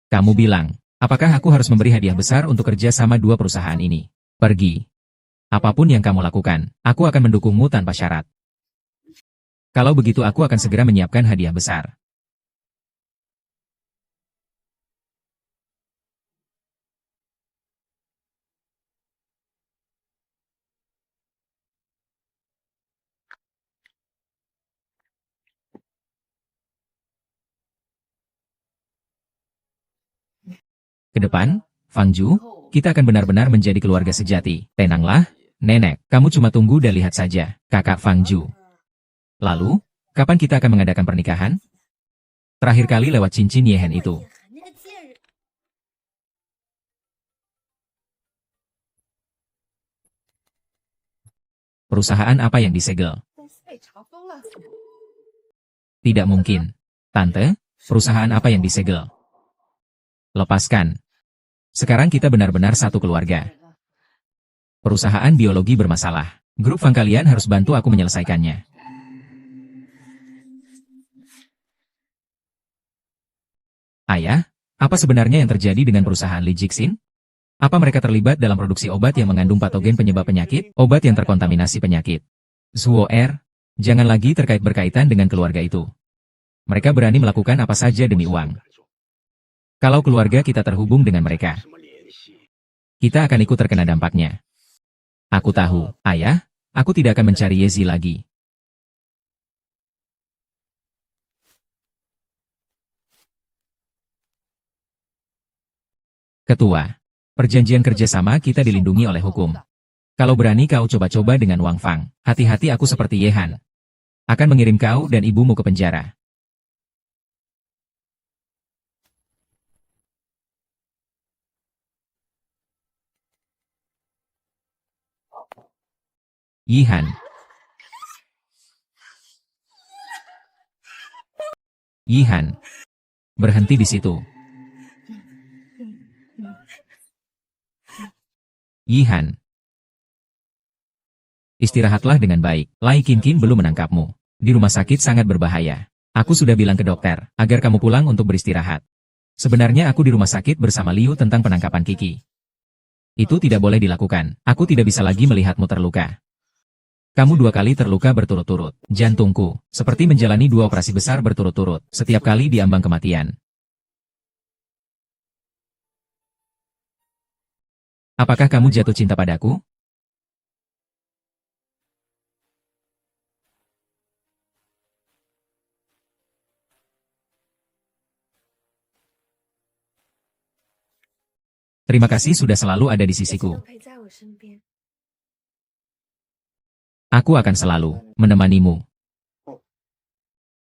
Kamu bilang, apakah aku harus memberi hadiah besar untuk kerja sama dua perusahaan ini? Pergi. Apapun yang kamu lakukan, aku akan mendukungmu tanpa syarat. Kalau begitu aku akan segera menyiapkan hadiah besar. Ke depan, Fang Ju, kita akan benar-benar menjadi keluarga sejati. Tenanglah, nenek, kamu cuma tunggu dan lihat saja, kakak Fang Ju. Lalu, kapan kita akan mengadakan pernikahan? Terakhir kali lewat cincin Yehen itu. 那个贱人， Perusahaan apa yang disegel? 被查封了。 Tidak mungkin. Tante, perusahaan apa yang disegel? Lepaskan. Sekarang kita benar-benar satu keluarga. Perusahaan biologi bermasalah. Grup Fang kalian harus bantu aku menyelesaikannya. Ayah, apa sebenarnya yang terjadi dengan perusahaan Li Jixin? Apa mereka terlibat dalam produksi obat yang mengandung patogen penyebab penyakit, obat yang terkontaminasi penyakit? Zuo Er, jangan lagi berkaitan dengan keluarga itu. Mereka berani melakukan apa saja demi uang. Kalau keluarga kita terhubung dengan mereka, kita akan ikut terkena dampaknya. Aku tahu, ayah, aku tidak akan mencari Yezi lagi. Ketua, perjanjian kerjasama kita dilindungi oleh hukum. Kalau berani kau coba-coba dengan Wang Fang, hati-hati aku seperti Yehan. Akan mengirim kau dan ibumu ke penjara. Yihan. Yihan. Berhenti di situ. Yihan. Istirahatlah dengan baik. Lai Qingqin belum menangkapmu. Di rumah sakit sangat berbahaya. Aku sudah bilang ke dokter, agar kamu pulang untuk beristirahat. Sebenarnya aku di rumah sakit bersama Liu tentang penangkapan Kiki. Itu tidak boleh dilakukan. Aku tidak bisa lagi melihatmu terluka. Kamu 2 kali terluka berturut-turut. Jantungku, seperti menjalani 2 operasi besar berturut-turut, setiap kali diambang kematian. Apakah kamu jatuh cinta padaku? Terima kasih sudah selalu ada di sisiku. 陪在我身边。 Aku akan selalu menemanimu.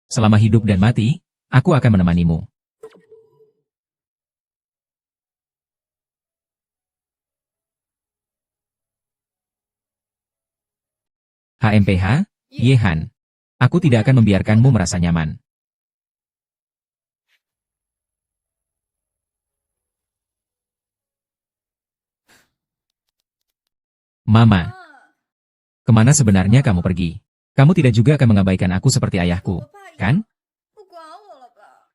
Selama hidup dan mati, aku akan menemanimu. HMPH, Yehan. Aku tidak akan membiarkanmu merasa nyaman. Mama. Kemana sebenarnya kamu pergi? Kamu tidak juga akan mengabaikan aku seperti ayahku, kan? 不管我了吧？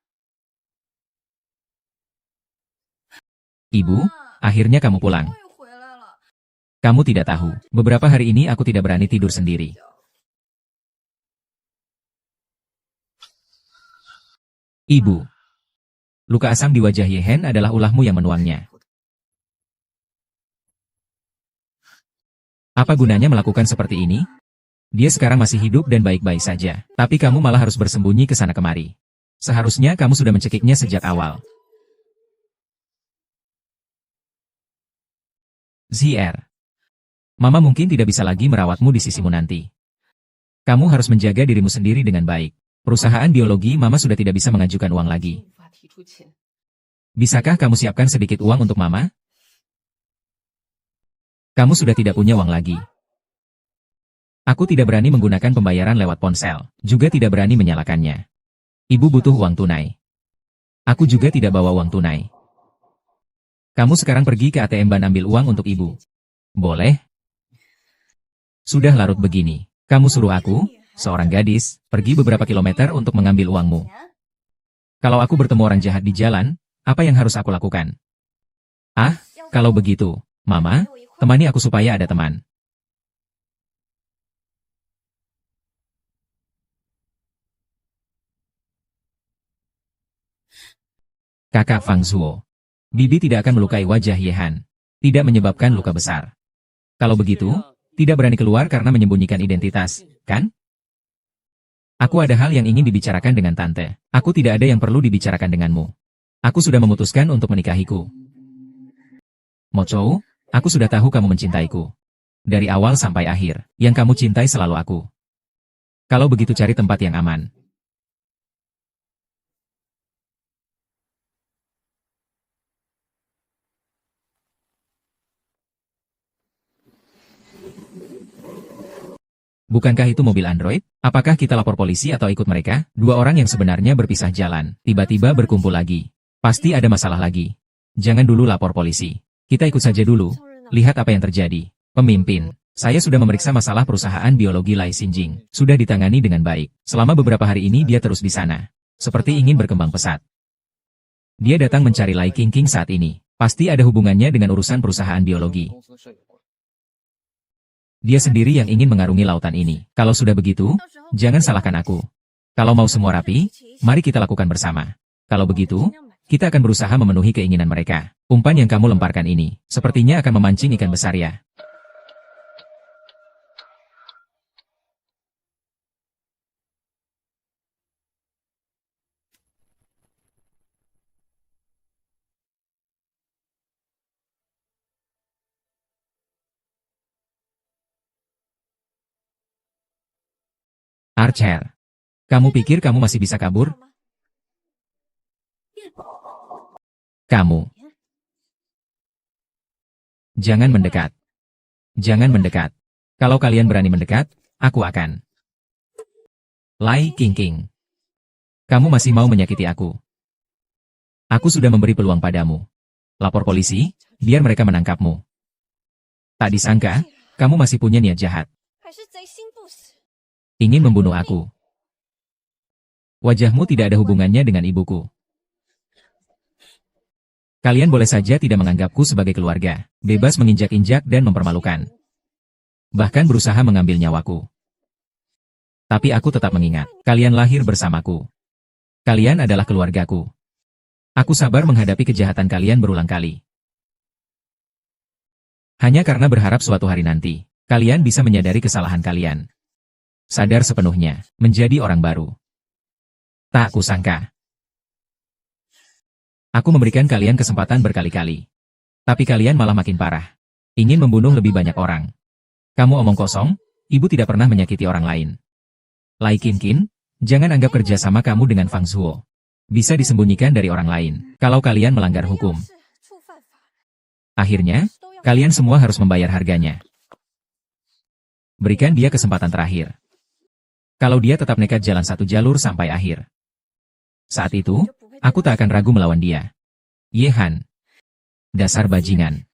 Ibu, akhirnya kamu pulang. 我也回来了。 Kamu tidak tahu, beberapa hari ini aku tidak berani tidur sendiri. Ibu. Luka asam di wajah Yehen adalah ulahmu yang menuangnya. Apa gunanya melakukan seperti ini? Dia sekarang masih hidup dan baik-baik saja, tapi kamu malah harus bersembunyi ke sana kemari. Seharusnya kamu sudah mencekiknya sejak awal. ZR. Mama mungkin tidak bisa lagi merawatmu di sisimu nanti. Kamu harus menjaga dirimu sendiri dengan baik. Perusahaan biologi Mama sudah tidak bisa mengajukan uang lagi. Bisakah kamu siapkan sedikit uang untuk Mama? Kamu sudah tidak punya uang lagi. Aku tidak berani menggunakan pembayaran lewat ponsel, juga tidak berani menyalakannya. Ibu butuh uang tunai. Aku juga tidak bawa uang tunai. Kamu sekarang pergi ke ATM Ban ambil uang untuk ibu. Boleh? Sudah larut begini. Kamu suruh aku, seorang gadis, pergi beberapa kilometer untuk mengambil uangmu. Kalau aku bertemu orang jahat di jalan, Apa yang harus aku lakukan? Ah, kalau begitu, Mama, temani aku supaya ada teman. Kakak Fang Zhuo. Bibi tidak akan melukai wajah Yehan. Tidak menyebabkan luka besar. Kalau begitu, tidak berani keluar karena menyembunyikan identitas, kan? Aku ada hal yang ingin dibicarakan dengan Tante. Aku tidak ada yang perlu dibicarakan denganmu. Aku sudah memutuskan untuk menikahiku. Mochou, aku sudah tahu kamu mencintaiku. Dari awal sampai akhir, yang kamu cintai selalu aku. Kalau begitu cari tempat yang aman. Bukankah itu mobil Android? Apakah kita lapor polisi atau ikut mereka? Dua orang yang sebenarnya berpisah jalan, tiba-tiba berkumpul lagi. Pasti ada masalah lagi. Jangan dulu lapor polisi. Kita ikut saja dulu. Lihat apa yang terjadi. Pemimpin, saya sudah memeriksa masalah perusahaan biologi Lai Xinjing. Sudah ditangani dengan baik. Selama beberapa hari ini dia terus di sana. Seperti ingin berkembang pesat. Dia datang mencari Lai Qingqing saat ini. Pasti ada hubungannya dengan urusan perusahaan biologi. Dia sendiri yang ingin mengarungi lautan ini. Kalau sudah begitu, jangan salahkan aku. Kalau mau semua rapi, mari kita lakukan bersama. Kalau begitu, kita akan berusaha memenuhi keinginan mereka. Umpan yang kamu lemparkan ini, sepertinya akan memancing ikan besar ya. Archer, kamu pikir kamu masih bisa kabur? Kamu. Jangan mendekat. Jangan mendekat. Kalau kalian berani mendekat, aku akan. Lai Qingqing. Kamu masih mau menyakiti aku. Aku sudah memberi peluang padamu. Lapor polisi, biar mereka menangkapmu. Tak disangka, kamu masih punya niat jahat. Ingin membunuh aku. Wajahmu tidak ada hubungannya dengan ibuku. Kalian boleh saja tidak menganggapku sebagai keluarga, bebas menginjak-injak dan mempermalukan. Bahkan berusaha mengambil nyawaku. Tapi aku tetap mengingat, kalian lahir bersamaku. Kalian adalah keluargaku. Aku sabar menghadapi kejahatan kalian berulang kali. Hanya karena berharap suatu hari nanti, kalian bisa menyadari kesalahan kalian. Sadar sepenuhnya, menjadi orang baru. Tak kusangka. Aku memberikan kalian kesempatan berkali-kali. Tapi kalian malah makin parah. Ingin membunuh lebih banyak orang. Kamu omong kosong, ibu tidak pernah menyakiti orang lain. Lai Qingqing, jangan anggap kerjasama kamu dengan Fang Zhuo bisa disembunyikan dari orang lain, kalau kalian melanggar hukum. Akhirnya, kalian semua harus membayar harganya. Berikan dia kesempatan terakhir. Kalau dia tetap nekat jalan satu jalur sampai akhir. Saat itu, aku tak akan ragu melawan dia. Yehan. Dasar bajingan.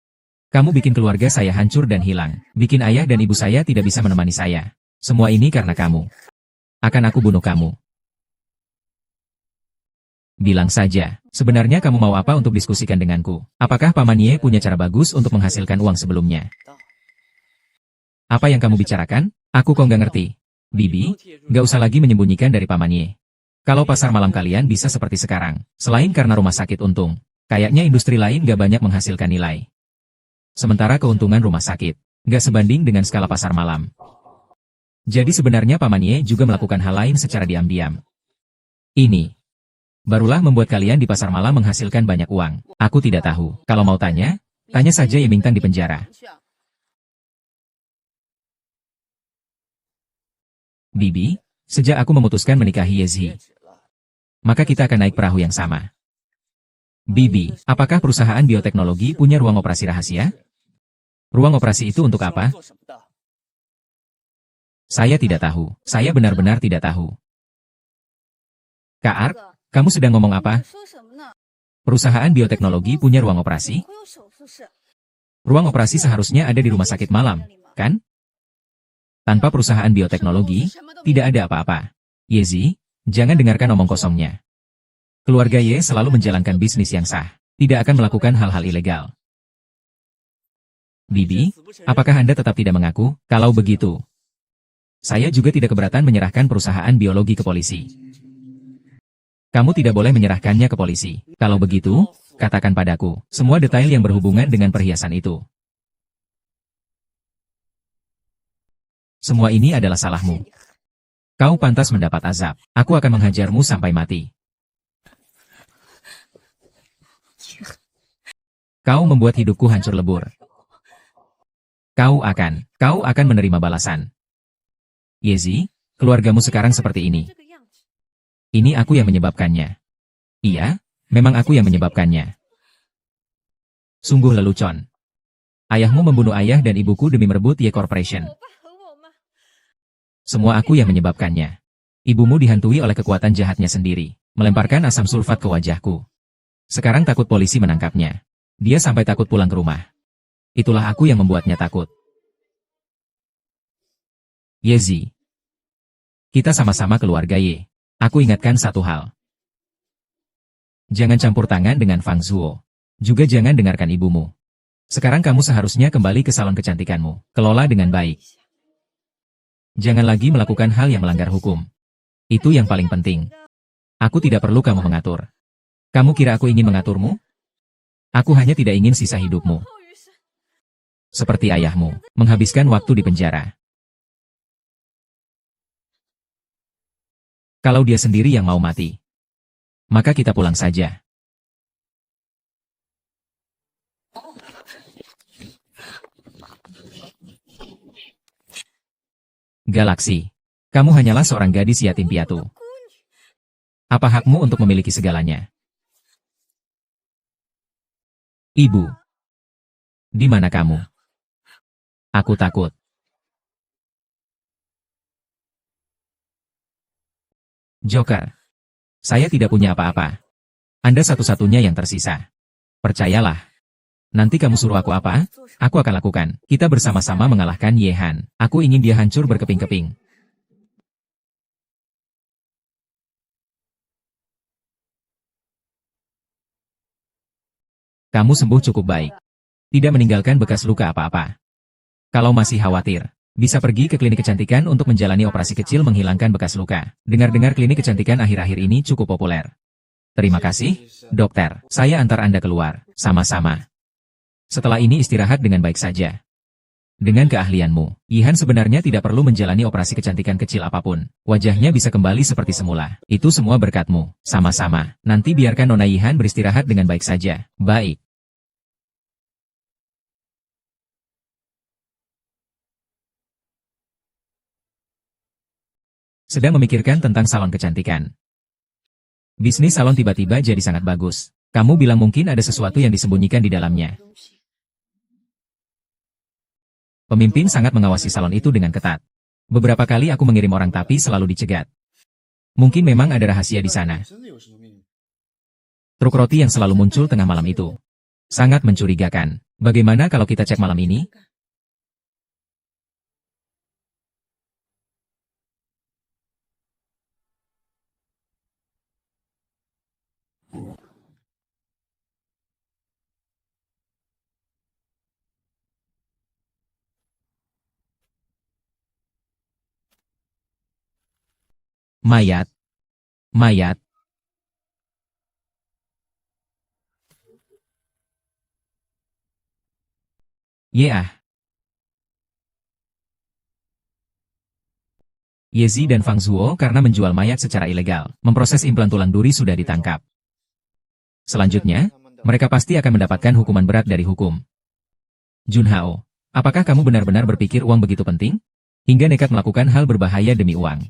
Kamu bikin keluarga saya hancur dan hilang. Bikin ayah dan ibu saya tidak bisa menemani saya. Semua ini karena kamu. Akan aku bunuh kamu. Bilang saja, sebenarnya kamu mau apa untuk diskusikan denganku? Apakah Paman Ye punya cara bagus untuk menghasilkan uang sebelumnya? Apa yang kamu bicarakan? Aku kok nggak ngerti. Bibi, nggak usah lagi menyembunyikan dari Paman Ye. Kalau pasar malam kalian bisa seperti sekarang, selain karena rumah sakit untung, kayaknya industri lain nggak banyak menghasilkan nilai. Sementara keuntungan rumah sakit, nggak sebanding dengan skala pasar malam. Jadi sebenarnya Paman Ye juga melakukan hal lain secara diam-diam. Ini barulah membuat kalian di pasar malam menghasilkan banyak uang. Aku tidak tahu. Kalau mau tanya, tanya saja Ye Mingtang di penjara. Bibi, sejak aku memutuskan menikahi Yezi, maka kita akan naik perahu yang sama. Bibi, apakah perusahaan bioteknologi punya ruang operasi rahasia? Ruang operasi itu untuk apa? Saya tidak tahu. Saya benar-benar tidak tahu. Kak Ark, kamu sedang ngomong apa? Perusahaan bioteknologi punya ruang operasi? Ruang operasi seharusnya ada di rumah sakit malam, kan? Tanpa perusahaan bioteknologi, tidak ada apa-apa. Yezi, jangan dengarkan omong kosongnya. Keluarga Ye selalu menjalankan bisnis yang sah, tidak akan melakukan hal-hal ilegal. Bibi, apakah Anda tetap tidak mengaku? Kalau begitu, saya juga tidak keberatan menyerahkan perusahaan biologi ke polisi. Kamu tidak boleh menyerahkannya ke polisi. Kalau begitu, katakan padaku semua detail yang berhubungan dengan perhiasan itu. Semua ini adalah salahmu. Kau pantas mendapat azab. Aku akan menghajarmu sampai mati. Kau membuat hidupku hancur lebur. Kau akan menerima balasan. Yezi, keluargamu sekarang seperti ini. Ini aku yang menyebabkannya. Iya, memang aku yang menyebabkannya. Sungguh lelucon. Ayahmu membunuh ayah dan ibuku demi merebut Ye Corporation. Semua aku yang menyebabkannya. Ibumu dihantui oleh kekuatan jahatnya sendiri, melemparkan asam sulfat ke wajahku. Sekarang takut polisi menangkapnya. Dia sampai takut pulang ke rumah. Itulah aku yang membuatnya takut. Yezi. Kita sama-sama keluarga Ye. Aku ingatkan satu hal. Jangan campur tangan dengan Fang Zhuo. Juga jangan dengarkan ibumu. Sekarang kamu seharusnya kembali ke salon kecantikanmu. Kelola dengan baik. Jangan lagi melakukan hal yang melanggar hukum. Itu yang paling penting. Aku tidak perlu kamu mengatur. Kamu kira aku ingin mengaturmu? Aku hanya tidak ingin sisa hidupmu seperti ayahmu, menghabiskan waktu di penjara. Kalau dia sendiri yang mau mati, maka kita pulang saja. Galaksi, kamu hanyalah seorang gadis yatim piatu. Apa hakmu untuk memiliki segalanya? Ibu, di mana kamu? Aku takut. Joker, saya tidak punya apa-apa. Anda satu-satunya yang tersisa. Percayalah. Nanti kamu suruh aku apa? Aku akan lakukan. Kita bersama-sama mengalahkan Ye Han. Aku ingin dia hancur berkeping-keping. Kamu sembuh cukup baik. Tidak meninggalkan bekas luka apa-apa. Kalau masih khawatir, bisa pergi ke klinik kecantikan untuk menjalani operasi kecil menghilangkan bekas luka. Dengar-dengar klinik kecantikan akhir-akhir ini cukup populer. Terima kasih, dokter. Saya antar Anda keluar. Sama-sama. Setelah ini istirahat dengan baik saja. Dengan keahlianmu, Yihan sebenarnya tidak perlu menjalani operasi kecantikan kecil apapun. Wajahnya bisa kembali seperti semula. Itu semua berkatmu. Sama-sama. Nanti biarkan Nona Yihan beristirahat dengan baik saja. Baik. Sedang memikirkan tentang salon kecantikan. Bisnis salon tiba-tiba jadi sangat bagus. Kamu bilang mungkin ada sesuatu yang disembunyikan di dalamnya. Pemimpin sangat mengawasi salon itu dengan ketat. Beberapa kali aku mengirim orang tapi selalu dicegat. Mungkin memang ada rahasia di sana. Truk roti yang selalu muncul tengah malam itu sangat mencurigakan. Bagaimana kalau kita cek malam ini? Mayat. Mayat. Yeah. Yezi dan Fang Zhuo karena menjual mayat secara ilegal. Memproses implan tulang duri sudah ditangkap. Selanjutnya, mereka pasti akan mendapatkan hukuman berat dari hukum. Junhao, apakah kamu benar-benar berpikir uang begitu penting? Hingga nekat melakukan hal berbahaya demi uang.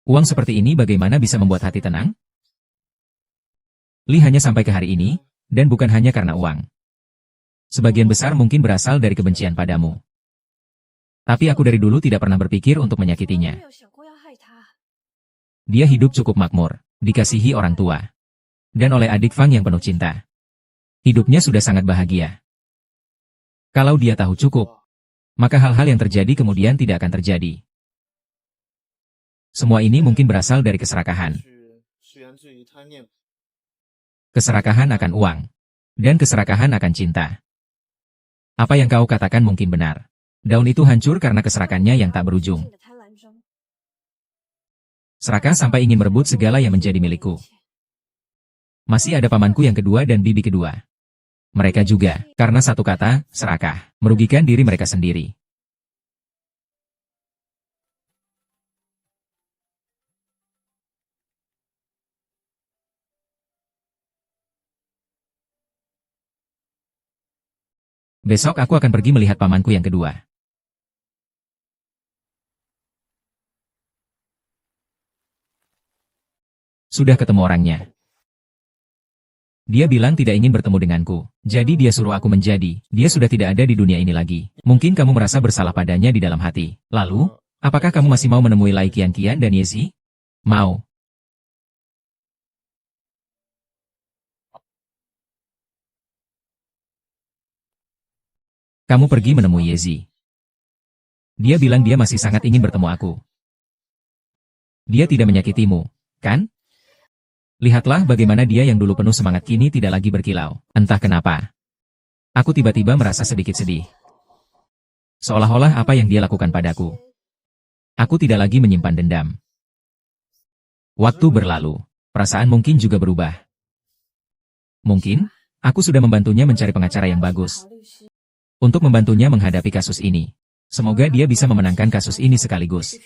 Uang seperti ini bagaimana bisa membuat hati tenang? Li hanya sampai ke hari ini, dan bukan hanya karena uang. Sebagian besar mungkin berasal dari kebencian padamu. Tapi aku dari dulu tidak pernah berpikir untuk menyakitinya. Dia hidup cukup makmur, dikasihi orang tua. Dan oleh adik Fang yang penuh cinta. Hidupnya sudah sangat bahagia. Kalau dia tahu cukup, maka hal-hal yang terjadi kemudian tidak akan terjadi. Semua ini mungkin berasal dari keserakahan. Keserakahan akan uang. Dan keserakahan akan cinta. Apa yang kau katakan mungkin benar. Daun itu hancur karena keserakannya yang tak berujung. Serakah sampai ingin merebut segala yang menjadi milikku. Masih ada pamanku yang kedua dan bibi kedua. Mereka juga, karena satu kata, serakah, merugikan diri mereka sendiri. Besok aku akan pergi melihat pamanku yang kedua. Sudah ketemu orangnya. Dia bilang tidak ingin bertemu denganku. Jadi dia suruh aku menjadi. Dia sudah tidak ada di dunia ini lagi. Mungkin kamu merasa bersalah padanya di dalam hati. Lalu, apakah kamu masih mau menemui Lai Qian dan Yezi? Mau. Kamu pergi menemui Yezi. Dia bilang dia masih sangat ingin bertemu aku. Dia tidak menyakitimu, kan? Lihatlah bagaimana dia yang dulu penuh semangat kini tidak lagi berkilau. Entah kenapa. Aku tiba-tiba merasa sedikit sedih. Seolah-olah apa yang dia lakukan padaku. Aku tidak lagi menyimpan dendam. Waktu berlalu. Perasaan mungkin juga berubah. Mungkin, aku sudah membantunya mencari pengacara yang bagus. Untuk membantunya menghadapi kasus ini. Semoga dia bisa memenangkan kasus ini sekaligus.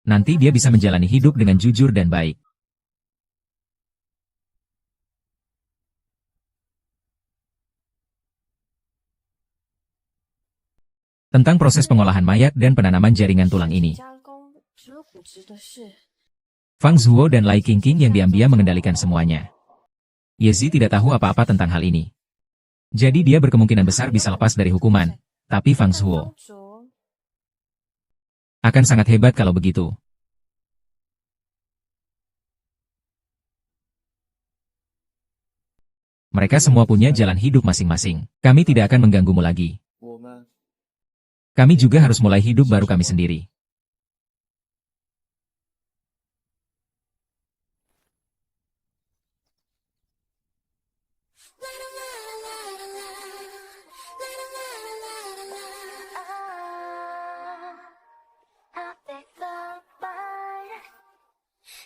Nanti dia bisa menjalani hidup dengan jujur dan baik. Tentang proses pengolahan mayat dan penanaman jaringan tulang ini. Fang Zhuo dan Lai Qingqing yang diam-diam mengendalikan semuanya. Yezi tidak tahu apa-apa tentang hal ini. Jadi dia berkemungkinan besar bisa lepas dari hukuman. Tapi Fang Zhuo akan sangat hebat kalau begitu. Mereka semua punya jalan hidup masing-masing. Kami tidak akan mengganggumu lagi. Kami juga harus mulai hidup baru kami sendiri.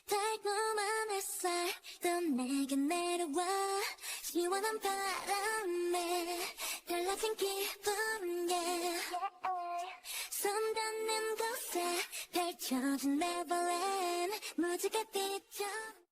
달콤한 햇살 넌 내게 내려와 시원한 바람에 달라진 기분 yeah. 손 닿는 곳에 펼쳐진 Neverland 무지개 빛처럼